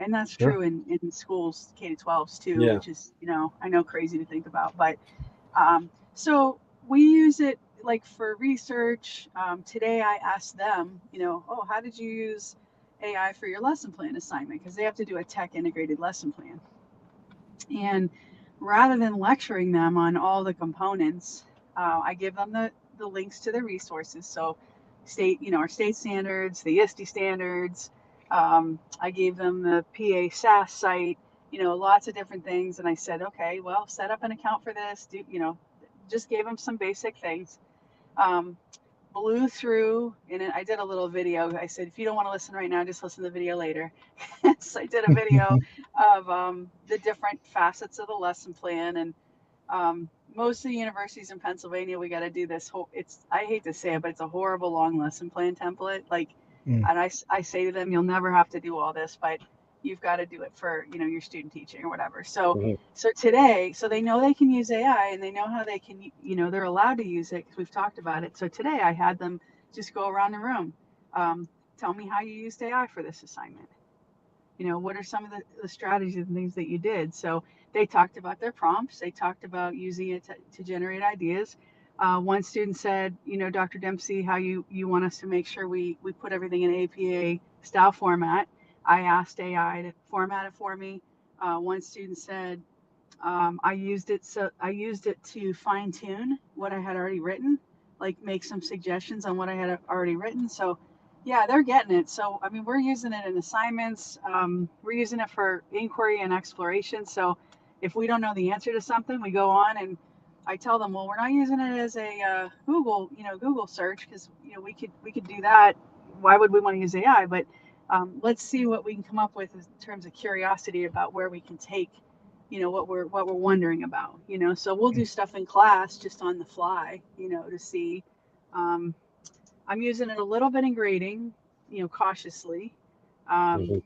C: that's
A: Sure.
C: true in schools K-12s too,
B: Yeah.
C: which is I know crazy to think about, but so we use it like for research. Today I asked them, oh, how did you use AI for your lesson plan assignment? Because they have to do a tech integrated lesson plan. And rather than lecturing them on all the components, I give them the links to the resources. So our state standards, the ISTE standards. I gave them the PA SAS site, lots of different things. And I said, okay, well, set up an account for this. Just gave them some basic things. Um, Blew through, and I did a little video. I said, if you don't want to listen right now, just listen to the video later. So I did a video of the different facets of the lesson plan, and most of the universities in Pennsylvania, we got to do this whole. I hate to say it, but it's a horrible long lesson plan template. Like,
A: Mm.
C: and I say to them, you'll never have to do all this, but you've got to do it for your student teaching or whatever. So
B: Mhm.
C: today, so they know they can use AI, and they know how they can, they're allowed to use it because we've talked about it. So today I had them just go around the room, um, tell me how you used AI for this assignment. What are some of the strategies and things that you did? So they talked about their prompts. They talked about using it to generate ideas. One student said, Dr. Dempsey, how you want us to make sure we put everything in APA style format. I asked AI to format it for me. One student said, I used it to fine tune what I had already written, like make some suggestions on what I had already written. So yeah, they're getting it. So I mean, we're using it in assignments. We're using it for inquiry and exploration. So if we don't know the answer to something, we go on and I tell them, well, we're not using it as a Google search because we could do that. Why would we want to use AI? But let's see what we can come up with in terms of curiosity about where we can take what we're wondering about. So we'll do stuff in class just on the fly, to see. um, I'm using it a little bit in grading, cautiously, um,
B: Mhm.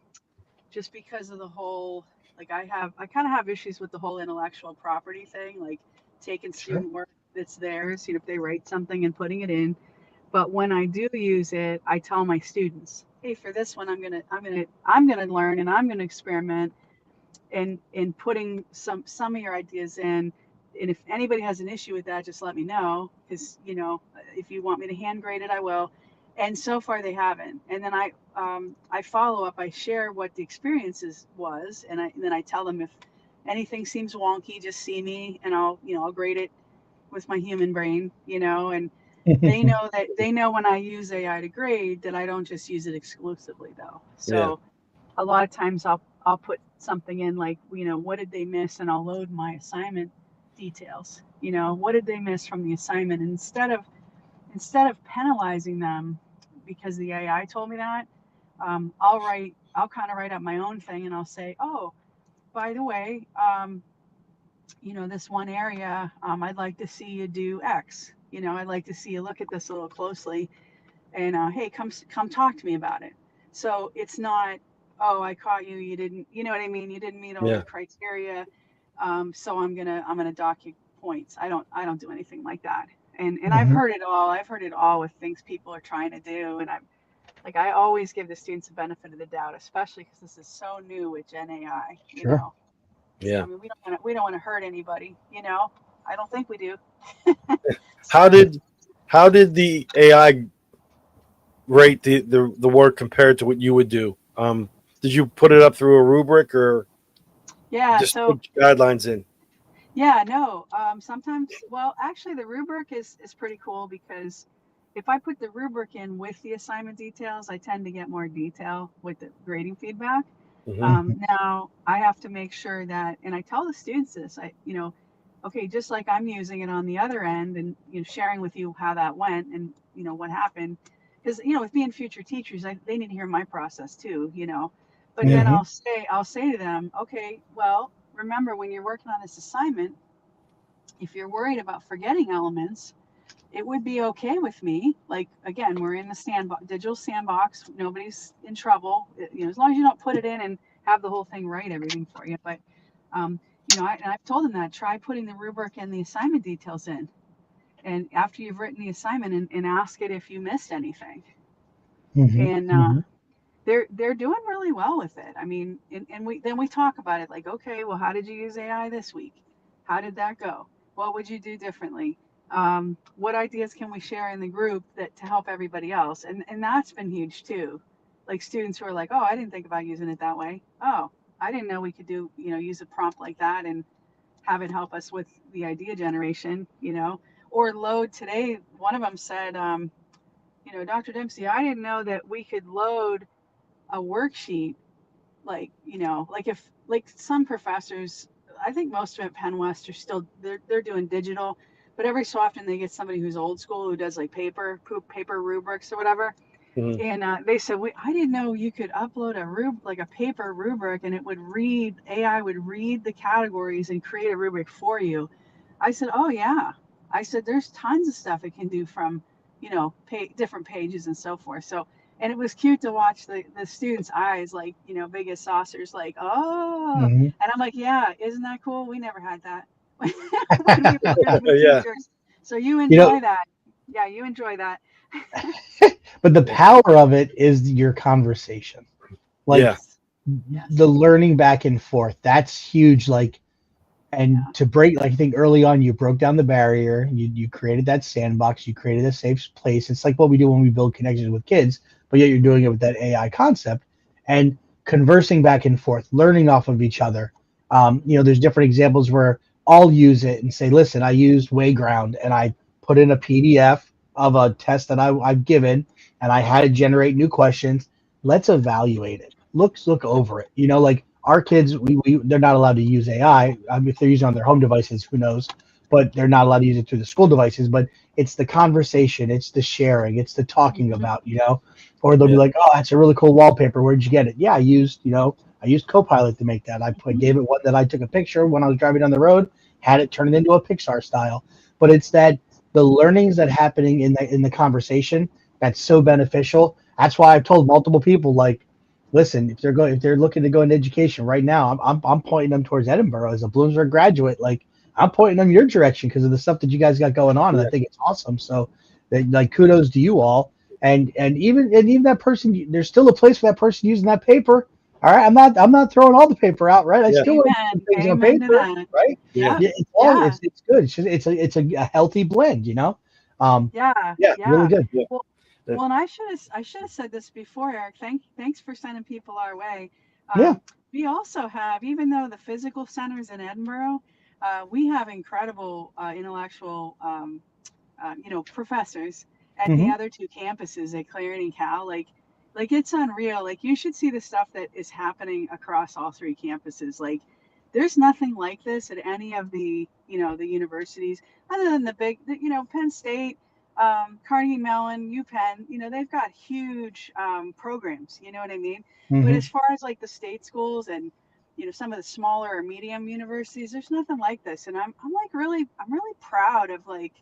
C: just because of the whole, like I kind of have issues with the whole intellectual property thing, like taking
A: Sure.
C: student work that's theirs, if they write something and putting it in. But when I do use it, I tell my students, hey, for this one, I'm gonna learn and I'm gonna experiment and putting some of your ideas in. And if anybody has an issue with that, just let me know, because if you want me to hand grade it, I will. And so far they haven't. And then I follow up. I share what the experiences was, and then I tell them if anything seems wonky, just see me, and I'll grade it with my human brain. And they know when I use AI to grade that I don't just use it exclusively though.
B: Yeah.
C: So a lot of times I'll put something in like, what did they miss, and I'll load my assignment details. What did they miss from the assignment? And instead of penalizing them because the AI told me that, I'll kind of write up my own thing, and I'll say, oh, by the way, this one area, I'd like to see you do X. I'd like to see you look at this a little closely, and hey, come talk to me about it. So it's not, oh, I caught you, you didn't, you know what I mean, you didn't meet all the
B: Yeah.
C: criteria, so I'm gonna dock you points. I don't do anything like that. And I've
A: Mhm.
C: heard it all. I've heard it all with things people are trying to do, and I always give the students the benefit of the doubt, especially because this is so new with Gen AI.
A: Sure.
B: Yeah.
C: I mean, we don't want to hurt anybody. I don't think we do.
B: How
C: So
B: did how did the AI rate the work compared to what you would do? Did you put it up through a rubric or
C: yeah,
B: just
C: so
B: put guidelines in?
C: yeah, no. Sometimes, well, actually, the rubric is pretty cool because if I put the rubric in with the assignment details, I tend to get more detail with the grading feedback.
B: Hmm.
C: Now I have to make sure that, and I tell the students this, okay, just like I'm using it on the other end and sharing with you how that went and what happened. because with being future teachers, they need to hear my process too, But then
A: Mhm.
C: I'll say to them, okay, well, remember when you're working on this assignment, if you're worried about forgetting elements, it would be okay with me. Like, again, we're in the digital sandbox. Nobody's in trouble. As long as you don't put it in and have the whole thing write everything for you. But, I've told them that try putting the rubric and the assignment details in. And after you've written the assignment and ask it if you missed anything.
A: Mhm.
C: And
A: Mhm.
C: they're doing really well with it. I mean, and we talk about it like, okay, well, how did you use AI this week? How did that go? What would you do differently? What ideas can we share in the group that to help everybody else? And that's been huge too. Like students who are like, oh, I didn't think about using it that way. Oh, I didn't know we could use a prompt like that and have it help us with the idea generation, or load today. One of them said, Dr. Dempsey, I didn't know that we could load a worksheet, like like if like some professors, I think most of them at Penn West are still they're doing digital, but every so often they get somebody who's old school who does like paper rubrics or whatever.
B: Mhm.
C: And they said, I didn't know you could upload a paper rubric and it would read, AI would read the categories and create a rubric for you. I said, oh yeah. I said, there's tons of stuff it can do from, different pages and so forth. So, and it was cute to watch the students' eyes, like, big as saucers, like, oh,
A: Mhm.
C: and I'm like, yeah, isn't that cool? We never had that when we learned to be
B: Yeah.
C: teachers. So you
A: You know,
C: enjoy that. Yeah, you enjoy that.
A: but the power of it is your conversation. Like
B: Yeah.
C: Yes. Yes.
A: the learning back and forth. That's huge. Like, and
C: Yeah.
A: to break, like I think early on, you broke down the barrier. You created that sandbox. You created a safe place. It's like what we do when we build connections with kids, but yet you're doing it with that AI concept and conversing back and forth, learning off of each other. There's different examples where I'll use it and say, listen, I used Wayground and I put in a PDF of a test that I've given, and I had to generate new questions. Let's evaluate it. Look over it. Like our kids, they're not allowed to use AI. If they're using it on their home devices, who knows? But they're not allowed to use it through the school devices. But it's the conversation, it's the sharing, it's the talking
C: Mhm.
A: about, or they'll be
B: Yeah.
A: like, oh, that's a really cool wallpaper. Where'd you get it? Yeah, I used Copilot to make that. Gave it one that I took a picture when I was driving down the road, had it turn it into a Pixar style. But it's that the learnings that happening in the conversation that's so beneficial. That's why I've told multiple people, like, listen, if they're looking to go into education right now, I'm pointing them towards Edinburgh as a Bloomsburg graduate. Like, I'm pointing them your direction because of the stuff that you guys got going on, and I
B: Yeah.
A: think it's awesome. So, like, kudos to you all. And even that person, there's still a place for that person using that paper. All right, I'm not throwing all the paper out, right? I
B: Yeah.
A: still learn some
C: Amen.
A: things on
C: Amen to
A: paper,
C: that.
A: right?
B: Yeah.
C: Yep.
A: Yeah, it's all
C: Yeah.
A: it's good. It's a healthy blend. Um,
C: Yeah.
A: yeah, really
C: Yeah.
A: good.
B: Yeah.
C: Well,
B: Uh,
C: and I should have said this before, Eric. Thanks for sending people our way.
A: Yeah.
C: We also have, even though the physical centers in Edinburgh, we have incredible intellectual, professors at the
A: Hmm.
C: other two campuses at Clarion and Cal. Like it's unreal. Like you should see the stuff that is happening across all three campuses. Like there's nothing like this at any of the universities other than the big, Penn State, Carnegie Mellon, UPenn. They've got huge programs. You know what I mean? But
A: Hmm.
C: as far as like the state schools and some of the smaller or medium universities, there's nothing like this. And I'm really proud of like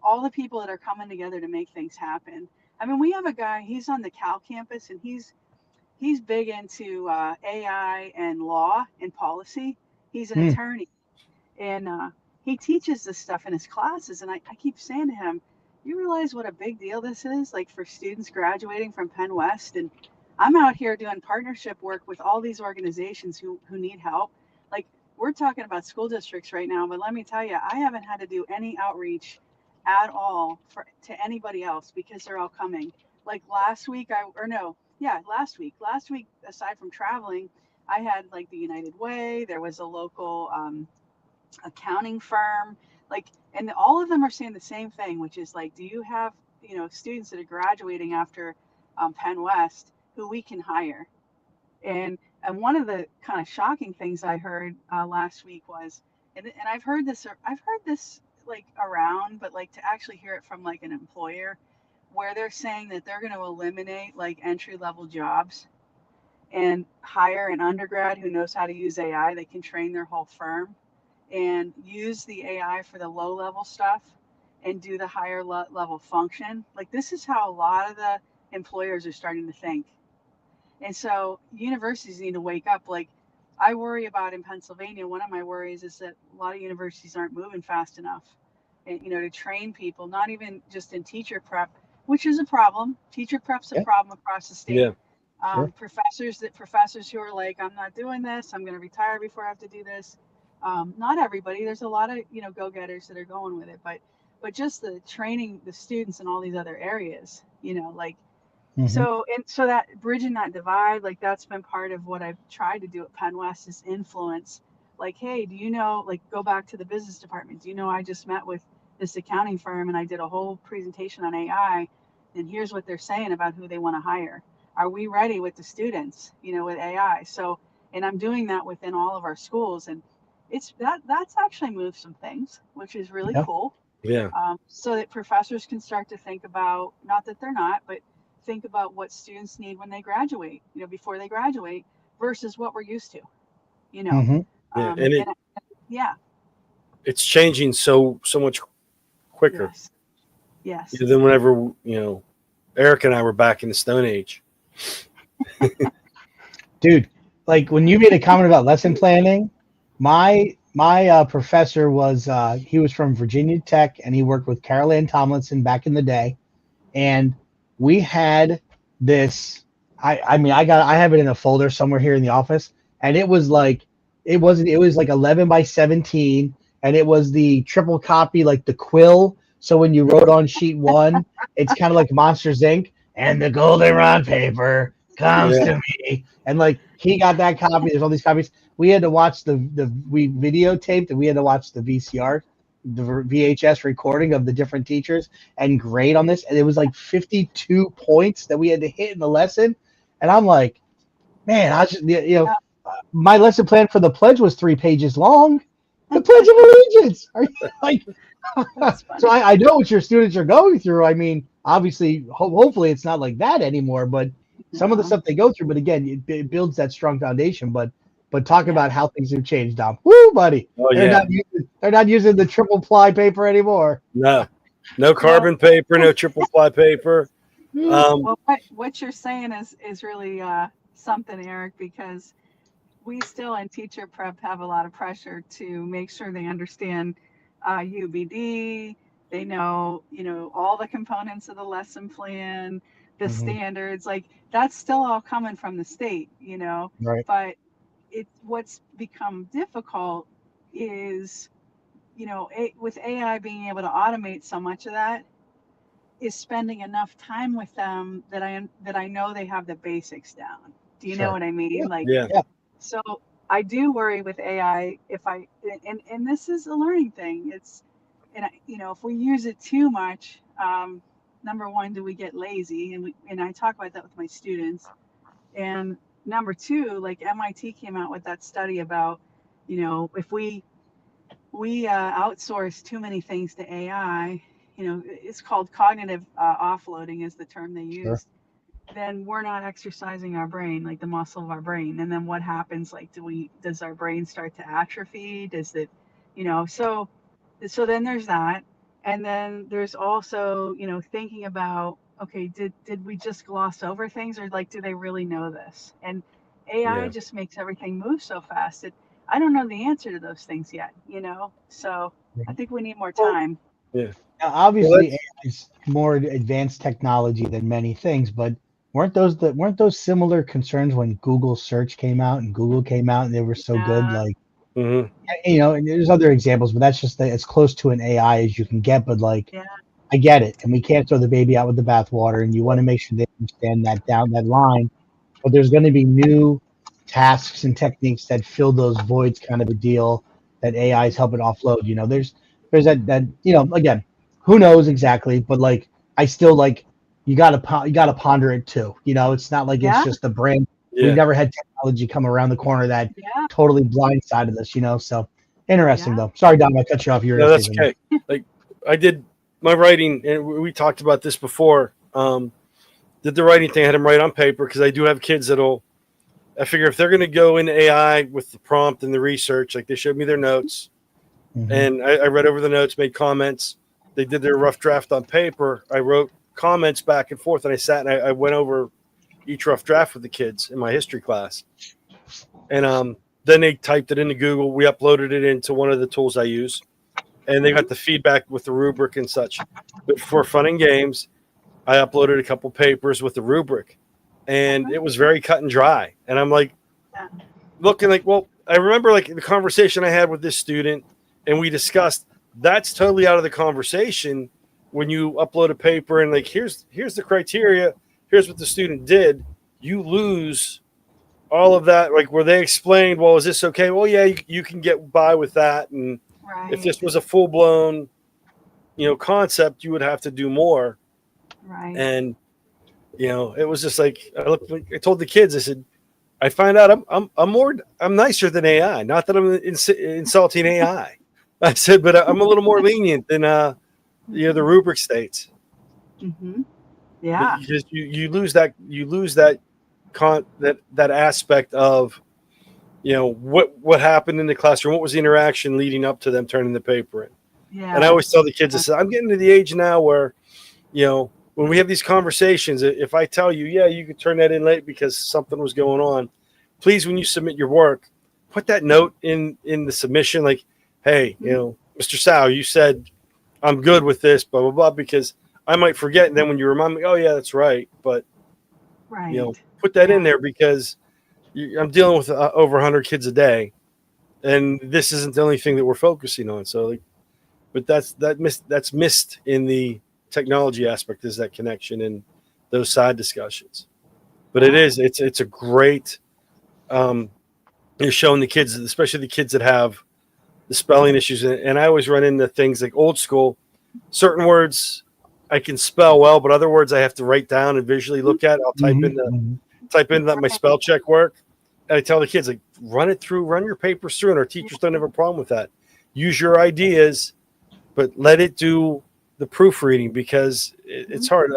C: all the people that are coming together to make things happen. I mean, we have a guy, he's on the Cal campus and he's big into AI and law and policy. He's an
A: Mm.
C: attorney and he teaches this stuff in his classes. And I keep saying to him, you realize what a big deal this is, like for students graduating from Penn West? And I'm out here doing partnership work with all these organizations who need help. Like we're talking about school districts right now, but let me tell you, I haven't had to do any outreach at all to anybody else because they're all coming. Like last week, last week, aside from traveling, I had like the United Way. There was a local accounting firm, like, and all of them are saying the same thing, which is like, do you have students that are graduating after Penn West who we can hire? And one of the kind of shocking things I heard last week was, and I've heard this like around, but like to actually hear it from like an employer, where they're saying that they're going to eliminate like entry level jobs and hire an undergrad who knows how to use AI. They can train their whole firm and use the AI for the low level stuff and do the higher level function. Like this is how a lot of the employers are starting to think. And so universities need to wake up. Like I worry about in Pennsylvania, one of my worries is that a lot of universities aren't moving fast enough, and, to train people, not even just in teacher prep, which is a problem. Teacher prep's a problem across the state.
B: Yeah.
C: Sure. Professors who are like, I'm not doing this. I'm going to retire before I have to do this. Not everybody. There's a lot of, go-getters that are going with it, but just the training the students in all these other areas, like, so that bridging that divide, like that's been part of what I've tried to do at Penn West is influence. Like, hey, do you know, like go back to the business department. Do you know I just met with this accounting firm and I did a whole presentation on AI, and here's what they're saying about who they want to hire. Are we ready with the students, with AI? So, and I'm doing that within all of our schools, and that's actually moved some things, which is really cool.
B: Yeah.
C: So that professors can start to think about, not that they're not, but think about what students need when they graduate, before they graduate versus what we're used to,
B: it's changing so much quicker.
C: Yes.
B: Than whenever, Eric and I were back in the Stone Age.
A: Dude, like when you made a comment about lesson planning, my professor was he was from Virginia Tech, and he worked with Carol Ann Tomlinson back in the day, and we had this. I have it in a folder somewhere here in the office, and it was like 11 by 17, and it was the triple copy, like the quill. So when you wrote on sheet 1, it's kind of like Monsters Inc. and the goldenrod paper comes to me, and like he got that copy. There's all these copies. We had to watch we videotaped, and we had to watch the VCR, the VHS recording of the different teachers and grade on this, and it was like 52 points that we had to hit in the lesson. And I'm like, man, I just my lesson plan for the pledge was 3 pages long. The Pledge of Allegiance. Are you like? So I know what your students are going through. I mean, obviously, hopefully it's not like that anymore, but some of the stuff they go through. But again, it builds that strong foundation. But talk about how things have changed, Dom. Woo, buddy.
B: Oh,
A: they're not using the triple ply paper anymore.
B: No carbon paper, no triple ply paper.
C: Well, what you're saying is really something, Eric, because we still in teacher prep have a lot of pressure to make sure they understand UBD. They know, all the components of the lesson plan, the standards, like that's still all coming from the state,
A: Right.
C: But what's become difficult is, with AI being able to automate so much of that, is spending enough time with them that I know they have the basics down. Do you know what I mean? So I do worry with AI and this is a learning thing. If we use it too much, number one, do we get lazy? And I talk about that with my students. And number two, like MIT came out with that study about, if we outsource too many things to AI, it's called cognitive offloading is the term they use. Then we're not exercising our brain, like the muscle of our brain. And then what happens? Like, does our brain start to atrophy? Does it, so then there's that. And then there's also, thinking about, okay, did we just gloss over things, or like, do they really know this? And AI just makes everything move so fast. I don't know the answer to those things yet, so I think we need more time.
A: Yeah. Now, obviously, AI is more advanced technology than many things, but weren't those similar concerns when Google search came out and Google came out and they were so good? Like, and there's other examples, but that's just as close to an AI as you can get. But like, I get it, and we can't throw the baby out with the bathwater, and you want to make sure they understand that line. But there's going to be new tasks and techniques that fill those voids, kind of a deal that AI is helping offload. There's that again, who knows exactly, but like I still like you gotta ponder it too. It's not like it's just a brand. We've never had technology come around the corner that totally blindsided us. So interesting though. Sorry, Dom, I cut you off.
B: No, that's okay. Like I did my writing, and we talked about this before. Did the writing thing. I had them write on paper because I do have kids I figure if they're going to go into AI with the prompt and the research, like they showed me their notes, and I read over the notes, made comments. They did their rough draft on paper. I wrote comments back and forth, and I sat and I went over each rough draft with the kids in my history class. And then they typed it into Google. We uploaded it into one of the tools I use, and they got the feedback with the rubric and such. But for fun and games, I uploaded a couple papers with the rubric, and it was very cut and dry. And I'm like, looking like, well, I remember like the conversation I had with this student, and we discussed that's totally out of the conversation when you upload a paper and like, here's the criteria, here's what the student did. You lose all of that, like where they explained, well, is this okay? Well, yeah, you can get by with that. And if this was a full blown, concept, you would have to do more.
C: Right.
B: And, it was just like, I told the kids, I said, I find out I'm nicer than AI. Not that I'm insulting AI. I said, but I'm a little more lenient than, the rubric states.
C: Mm-hmm. Yeah.
B: Because you lose that that aspect of what happened in the classroom, what was the interaction leading up to them turning the paper in.
C: Yeah.
B: And I always tell the kids, I said, I'm getting to the age now where when we have these conversations, if I tell you, yeah, you could turn that in late because something was going on, please, when you submit your work, put that note in the submission, like, hey, Mr. Sow, you said I'm good with this, blah blah blah, because I might forget, and then when you remind me, oh yeah, that's right, but put that in there because I'm dealing with over 100 kids a day, and this isn't the only thing that we're focusing on. So, but that's missed in the technology aspect, is that connection and those side discussions. But it's a great, you're showing the kids, especially the kids that have the spelling issues, and I always run into things like old school. Certain words I can spell well, but other words I have to write down and visually look at. I'll type in that my spell check work. And I tell the kids, like, run your papers through, and our teachers don't have a problem with that. Use your ideas, but let it do the proofreading, because it's hard.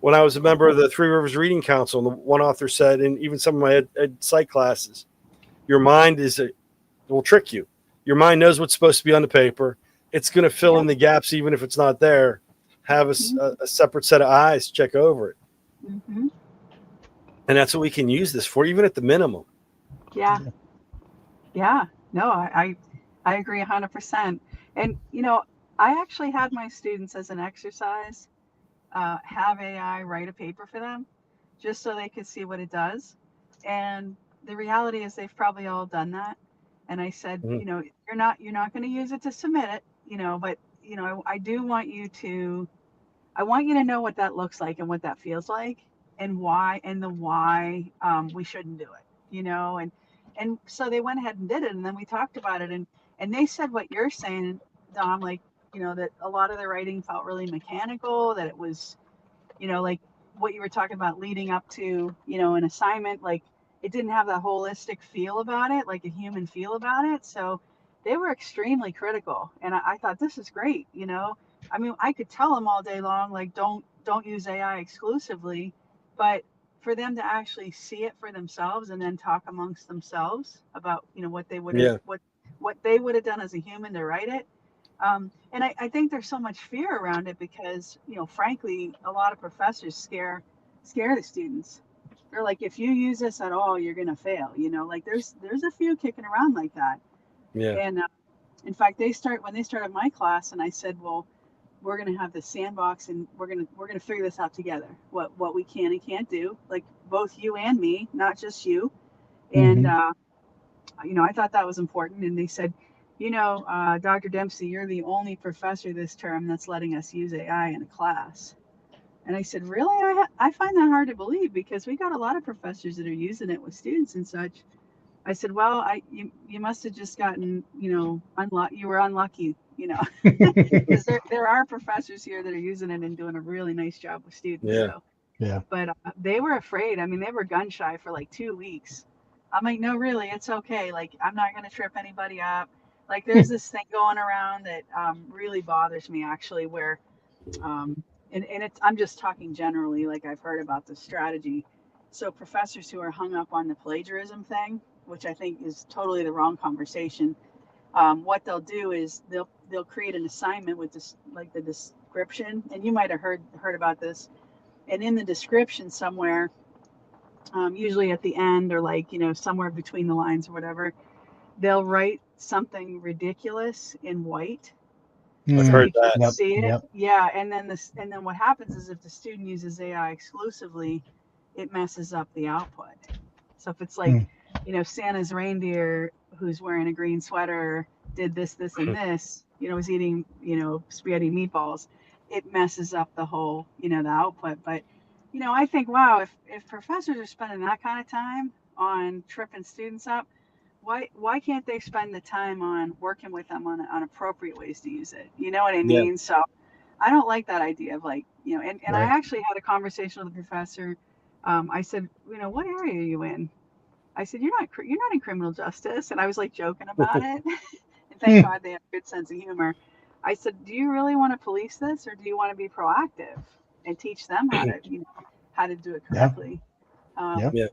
B: When I was a member of the Three Rivers Reading Council, and the one author said, and even some of my ed psych classes, your mind will trick you. Your mind knows what's supposed to be on the paper. It's going to fill in the gaps, even if it's not there. Have a separate set of eyes check over it. Mm-hmm. And that's what we can use this for, even at the minimum. Yeah.
C: Yeah. No, I agree 100%. And, I actually had my students, as an exercise, have AI write a paper for them just so they could see what it does. And the reality is they've probably all done that. And I said, you're not going to use it to submit it, but, I do want you to know what that looks like and what that feels like, and why, we shouldn't do it, and so they went ahead and did it. And then we talked about it, and they said what you're saying, Dom, like, that a lot of the writing felt really mechanical, that it was, like what you were talking about leading up to, an assignment, like it didn't have that holistic feel about it, like a human feel about it. So they were extremely critical. And I thought, this is great. I mean, I could tell them all day long, like, don't use AI exclusively, but for them to actually see it for themselves and then talk amongst themselves about, what they would have, what they would have done as a human to write it. And I think there's so much fear around it because, frankly, a lot of professors scare the students. They're like, if you use this at all, you're going to fail, like there's a few kicking around like that. Yeah. And in fact, when they started my class, and I said, well, we're going to have this sandbox, and we're going to figure this out together, what we can and can't do, like both you and me, not just you. And, I thought that was important. And they said, Dr. Dempsey, you're the only professor this term that's letting us use AI in a class. And I said, really? I find that hard to believe, because we got a lot of professors that are using it with students and such. I said, well, you must have just gotten, you were unlucky, because there are professors here that are using it and doing a really nice job with students.
B: Yeah.
C: So.
A: Yeah.
C: But they were afraid. I mean, they were gun shy for like 2 weeks. I'm like, no, really, it's okay. Like, I'm not going to trip anybody up. Like, there's this thing going around that really bothers me, actually, where and it's, I'm just talking generally, like I've heard about this strategy. So professors who are hung up on the plagiarism thing, which I think is totally the wrong conversation, what they'll do is they'll create an assignment with this, like the description, and you might have heard about this. And in the description somewhere, usually at the end or like, you know, somewhere between the lines or whatever, they'll write something ridiculous in white.
B: I've
C: So
B: heard
C: you can't
B: that.
C: see it.
A: Yep.
C: Yeah. And then what happens is if the student uses AI exclusively, it messes up the output. So if it's like, you know, Santa's reindeer who's wearing a green sweater did this, and this, you know, was eating, you know, spaghetti meatballs, it messes up the whole, you know, the output. But, you know, I think, wow, if professors are spending that kind of time on tripping students up, why can't they spend the time on working with them on appropriate ways to use it? You know what I mean?
B: Yeah.
C: So I don't like that idea of like, you know, and I
A: Right.
C: actually had a conversation with the professor. I said, you know, what area are you in? I said, you're not in criminal justice. And I was like joking about it. And thank God they have a good sense of humor. I said, do you really want to police this, or do you want to be proactive and teach them how to, you know, how to do it correctly?
A: Yeah.
B: Yeah.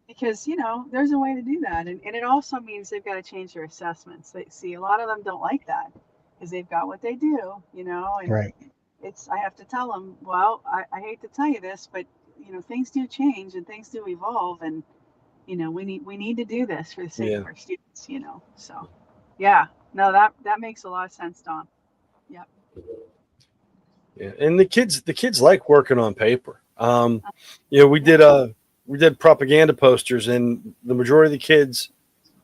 C: Because, you know, there's a way to do that. And it also means they've got to change their assessments. They see a lot of them don't like that because they've got what they do, you know, and
A: Right.
C: I have to tell them, well, I hate to tell you this, but, you know, things do change and things do evolve. And, you know, we need to do this for the sake of our students, you know. So, yeah, no, that makes a lot of sense, Don. Yep.
B: Yeah, and the kids like working on paper. You know, we did propaganda posters, and the majority of the kids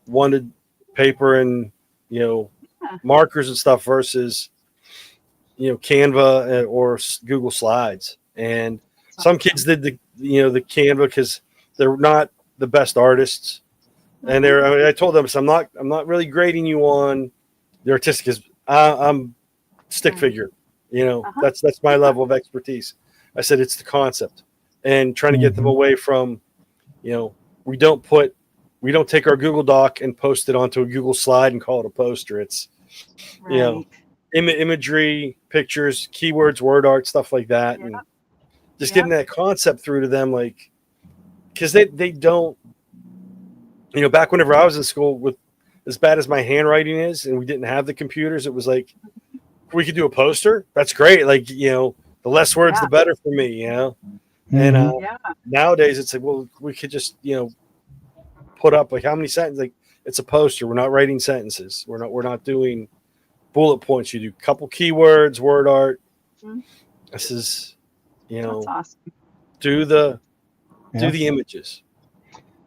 B: wanted paper and, you know, markers and stuff versus, you know, Canva or Google Slides. And some kids did the Canva because they're not the best artists, and I told them, so I'm not really grading you on the artistic, because I'm stick figure. You know, that's my level of expertise. I said it's the concept, and trying to get them away from, you know, we don't take our Google Doc and post it onto a Google slide and call it a poster. It's, you know, imagery, pictures, keywords, word art, stuff like that, and just getting that concept through to them, like, because they don't, you know, back whenever I was in school, with as bad as my handwriting is, and we didn't have the computers, it was like, we could do a poster. That's great. Like, you know, the less words, the better for me, you know? And nowadays it's like, well, we could just, you know, put up like how many sentences, like it's a poster. We're not writing sentences. We're not doing bullet points. You do a couple keywords, word art. This is, you know,
C: awesome.
B: do the images.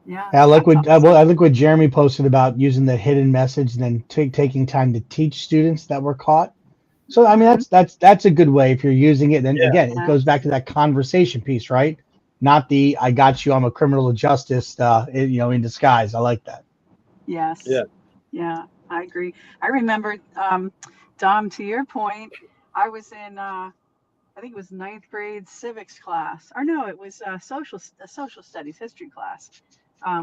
C: Yeah.
A: I like what Jeremy posted about using the hidden message and then taking time to teach students that were caught. So I mean, that's a good way if you're using it. Then again, it goes back to that conversation piece, right? Not the I got you, I'm a criminal justice, you know, in disguise. I like that.
C: Yes. Yeah, I agree. I remember, Dom, to your point, I was in I think it was 9th grade civics class, or no, it was a social studies history class,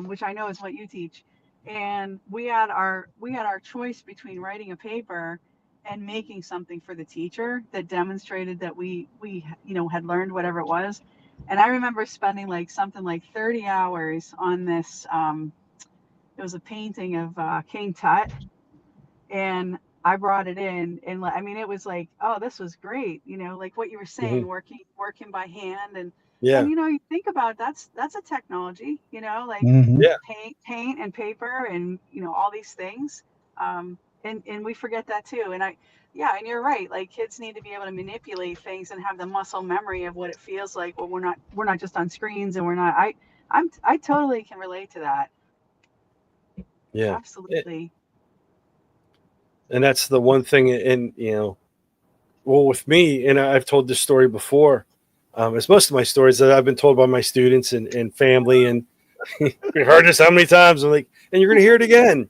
C: which I know is what you teach. And we had our choice between writing a paper and making something for the teacher that demonstrated that we you know, had learned whatever it was. And I remember spending like something like 30 hours on this. It was a painting of King Tut, and I brought it in, and I mean, it was like, oh, this was great, you know, like what you were saying, working by hand, and you know, you think about it, that's a technology, you know, like paint and paper, and you know, all these things, and we forget that too. And and you're right, like kids need to be able to manipulate things and have the muscle memory of what it feels like. Well, we're not just on screens, and I totally can relate to that.
B: Yeah,
C: absolutely.
B: And that's the one thing, and you know, well, with me, and I've told this story before, as most of my stories that I've been told by my students and family, and we've heard this how many times. I'm like, and you're going to hear it again.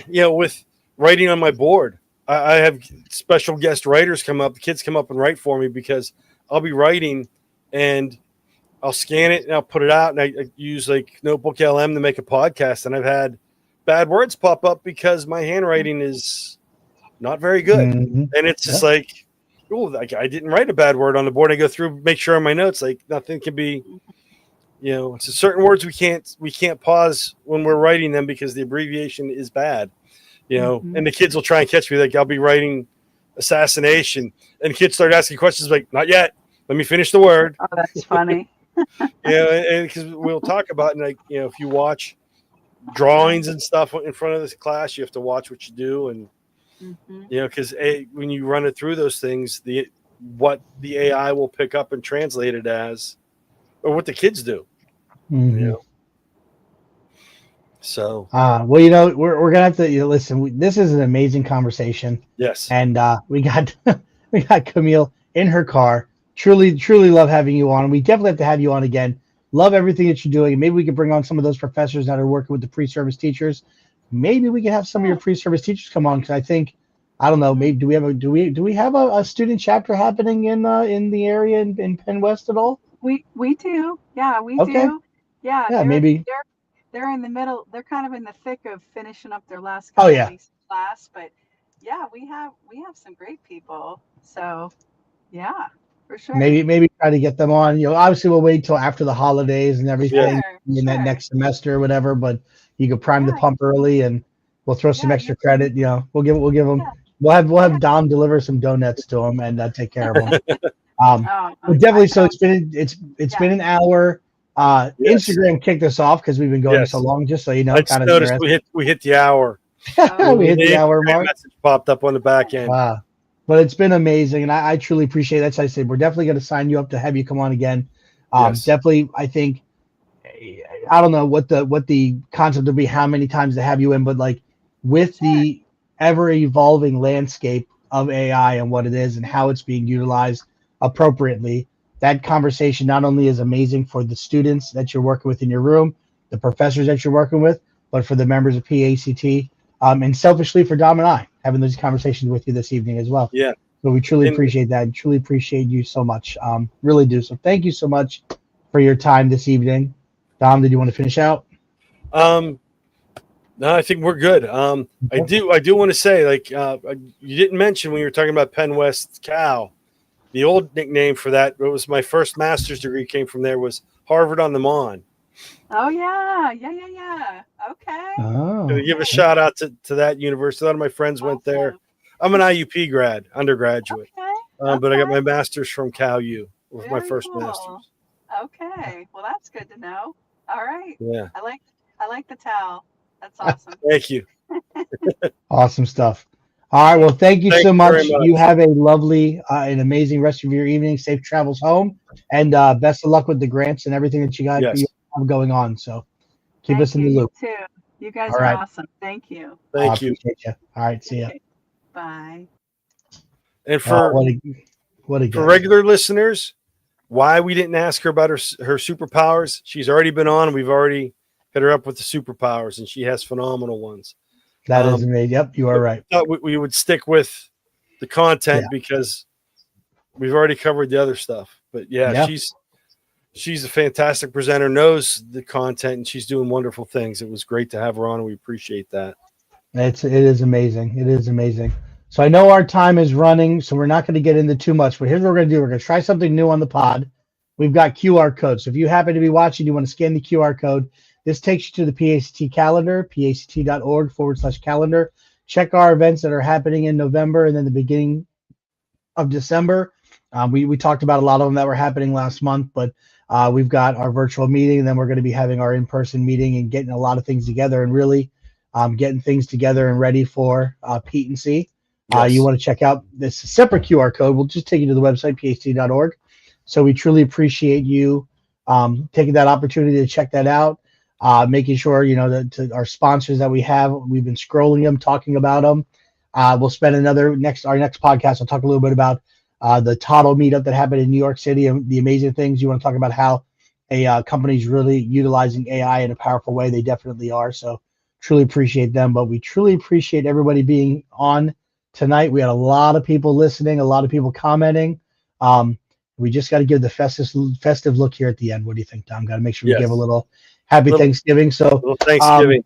B: You know, with writing on my board, I have special guest writers come up. The kids come up and write for me because I'll be writing and I'll scan it and I'll put it out, and I use like Notebook LM to make a podcast, and I've had bad words pop up because my handwriting is not very good. And it's just like, oh, like I didn't write a bad word on the board. I go through, make sure on my notes, like nothing can be, it's certain words we can't pause when we're writing them because the abbreviation is bad, and the kids will try and catch me. Like I'll be writing assassination and kids start asking questions like, not yet. Let me finish the word.
C: Oh, that's funny.
B: And because we'll talk about, and if you watch drawings and stuff in front of this class, you have to watch what you do. And, because when you run it through those things, what the AI will pick up and translate it as, or what the kids do. So,
A: well, we're gonna have to listen. This is an amazing conversation.
B: Yes,
A: and we got Camille in her car. Truly love having you on. We definitely have to have you on again. Love everything that you're doing. Maybe we could bring on some of those professors that are working with the pre-service teachers. Maybe we can have some of your pre-service teachers come on, because I think, I don't know, maybe do we have a student chapter happening in the area in Penn West at all?
C: We do. Yeah, we
A: Okay.
C: do. Yeah,
A: maybe
C: they're in the middle. They're kind of in the thick of finishing up their last weeks of class, but yeah, we have some great people. So yeah, for sure.
A: Maybe try to get them on. Obviously we'll wait till after the holidays and everything that next semester or whatever, but you could prime the pump early and we'll throw some extra credit. We'll give them. We'll have Dom deliver some donuts to them and take care of them. But definitely. So it's been an hour. Instagram kicked us off because we've been going so long. Just so you know,
B: I just noticed we hit the hour.
A: We hit the hour mark.
B: Message popped up on the back end.
A: Wow. But it's been amazing, and I truly appreciate it. That's why I said we're definitely going to sign you up to have you come on again. Definitely, I think, I don't know what the concept would be, how many times to have you in, but like with the ever evolving landscape of AI and what it is and how it's being utilized appropriately, that conversation not only is amazing for the students that you're working with in your room, the professors that you're working with, but for the members of PAECT, and selfishly for Dom and I having those conversations with you this evening as well.
B: Yeah.
A: So we truly appreciate that and truly appreciate you so much. Really do. So thank you so much for your time this evening. Dom, did you want to finish out?
B: No, I think we're good. I do want to say, like, you didn't mention when you were talking about Penn West Cal, the old nickname for that, it was my first master's degree came from there, was Harvard on the Mon.
C: Oh yeah. Okay.
A: Oh,
B: to give a shout out to that university. A lot of my friends went there. I'm an IUP undergraduate, but I got my master's from Cal U with my first master's.
C: Okay, well that's good to know. All right.
B: Yeah.
C: I like the towel. That's awesome.
B: Thank you.
A: Awesome stuff. All right. Well, thank you so much. You have a lovely and amazing rest of your evening. Safe travels home, and best of luck with the grants and everything that you have going on. So keep us in the loop.
C: You too. You guys are awesome. Thank you.
B: Thank you.
A: You. All right. See ya.
C: Bye.
B: And for for regular listeners, why we didn't ask her about her superpowers? She's already been on. We've already hit her up with the superpowers, and she has phenomenal ones.
A: That is amazing. Yep, you are right.
B: We would stick with the content because we've already covered the other stuff. But she's a fantastic presenter, knows the content, and she's doing wonderful things. It was great to have her on, and we appreciate that.
A: It is amazing. It is amazing. So I know our time is running, so we're not going to get into too much, but here's what we're going to do. We're going to try something new on the pod. We've got QR codes. So if you happen to be watching, you want to scan the QR code. This takes you to the PAECT calendar, paect.org/calendar. Check our events that are happening in November and then the beginning of December. We talked about a lot of them that were happening last month, but we've got our virtual meeting, and then we're going to be having our in-person meeting and getting a lot of things together and really getting things together and ready for PAECT. You want to check out this separate QR code. We'll just take you to the website, paect.org. So we truly appreciate you taking that opportunity to check that out. Making sure, that our sponsors that we've been scrolling them, talking about them. We'll spend our next podcast. I'll talk a little bit about the Toddle meetup that happened in New York City and the amazing things. You want to talk about how a company's really utilizing AI in a powerful way. They definitely are. So truly appreciate them, but we truly appreciate everybody being on tonight. We had a lot of people listening, a lot of people commenting. We just got to give the festive look here at the end. What do you think, Tom? Got to make sure we give a little Happy Thanksgiving. So
B: Thanksgiving.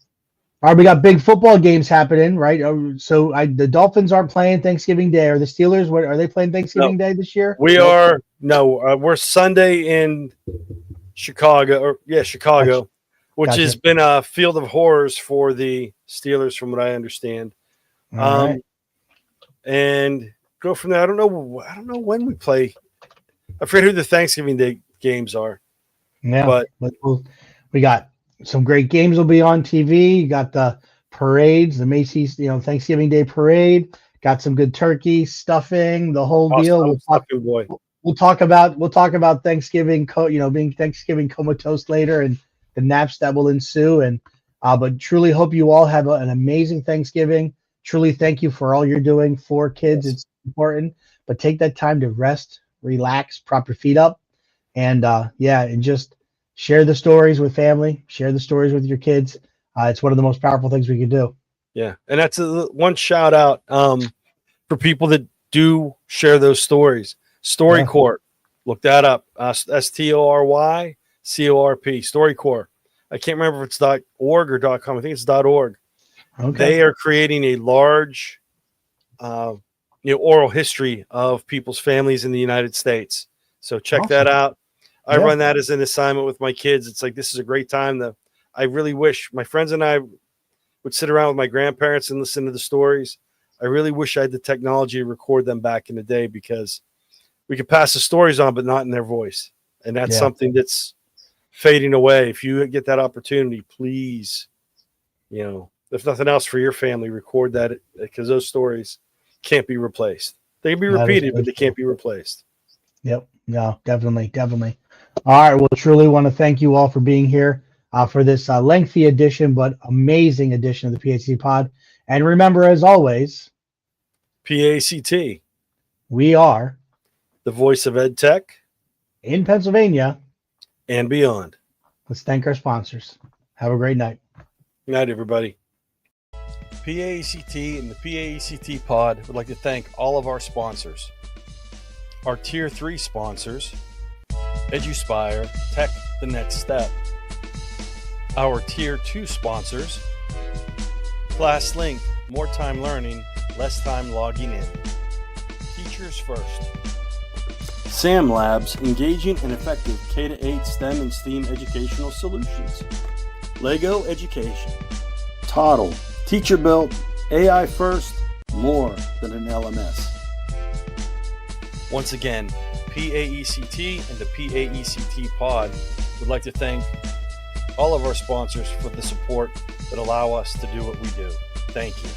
A: All right, we got big football games happening, right? So the Dolphins aren't playing Thanksgiving Day, or the Steelers? What are they playing Thanksgiving Day this year?
B: We're Sunday in Chicago, Chicago, which
A: Gotcha.
B: has been a field of horrors for the Steelers, from what I understand.
A: All right.
B: And go from there. I don't know when we play. I forget who the Thanksgiving Day games are.
A: Yeah,
B: but
A: we got some great games will be on TV. You got the parades, the Macy's, Thanksgiving Day parade. Got some good turkey stuffing, the whole deal. We'll talk about Thanksgiving, being Thanksgiving comatose later, and the naps that will ensue. And but truly hope you all have an amazing Thanksgiving. Truly thank you for all you're doing for kids.
B: Yes.
A: It's important, but take that time to rest, relax, prop your feet up, and and just share the stories with family, share the stories with your kids. It's one of the most powerful things we can do.
B: Yeah, and that's one shout out for people that do share those stories. StoryCorps, look that up. StoryCorp, StoryCorp. I can't remember if it's .org or .com. I think it's .org. Okay. They are creating a large, oral history of people's families in the United States. So check that out. I run that as an assignment with my kids. It's like, this is a great time. I really wish my friends and I would sit around with my grandparents and listen to the stories. I really wish I had the technology to record them back in the day, because we could pass the stories on, but not in their voice. And that's something that's fading away. If you get that opportunity, please, if nothing else for your family, record that, because those stories can't be replaced. They can be repeated, but they can't be replaced.
A: Yep. No, definitely. All right. Well, truly want to thank you all for being here for this lengthy edition, but amazing edition of the PAECT Pod. And remember, as always,
B: PAECT.
A: We are
B: the voice of EdTech
A: in Pennsylvania
B: and beyond.
A: Let's thank our sponsors. Have a great night.
B: Good night, everybody. PAECT and the PAECT Pod would like to thank all of our sponsors. Our Tier 3 sponsors, EduSpire, Tech the Next Step. Our Tier 2 sponsors, ClassLink, more time learning, less time logging in. Teachers First. SAM Labs, engaging and effective K-8 STEM and STEAM educational solutions. Lego Education. Toddle, teacher built, AI first, more than an LMS. Once again, PAECT and the PAECT Pod would like to thank all of our sponsors for the support that allow us to do what we do. Thank you.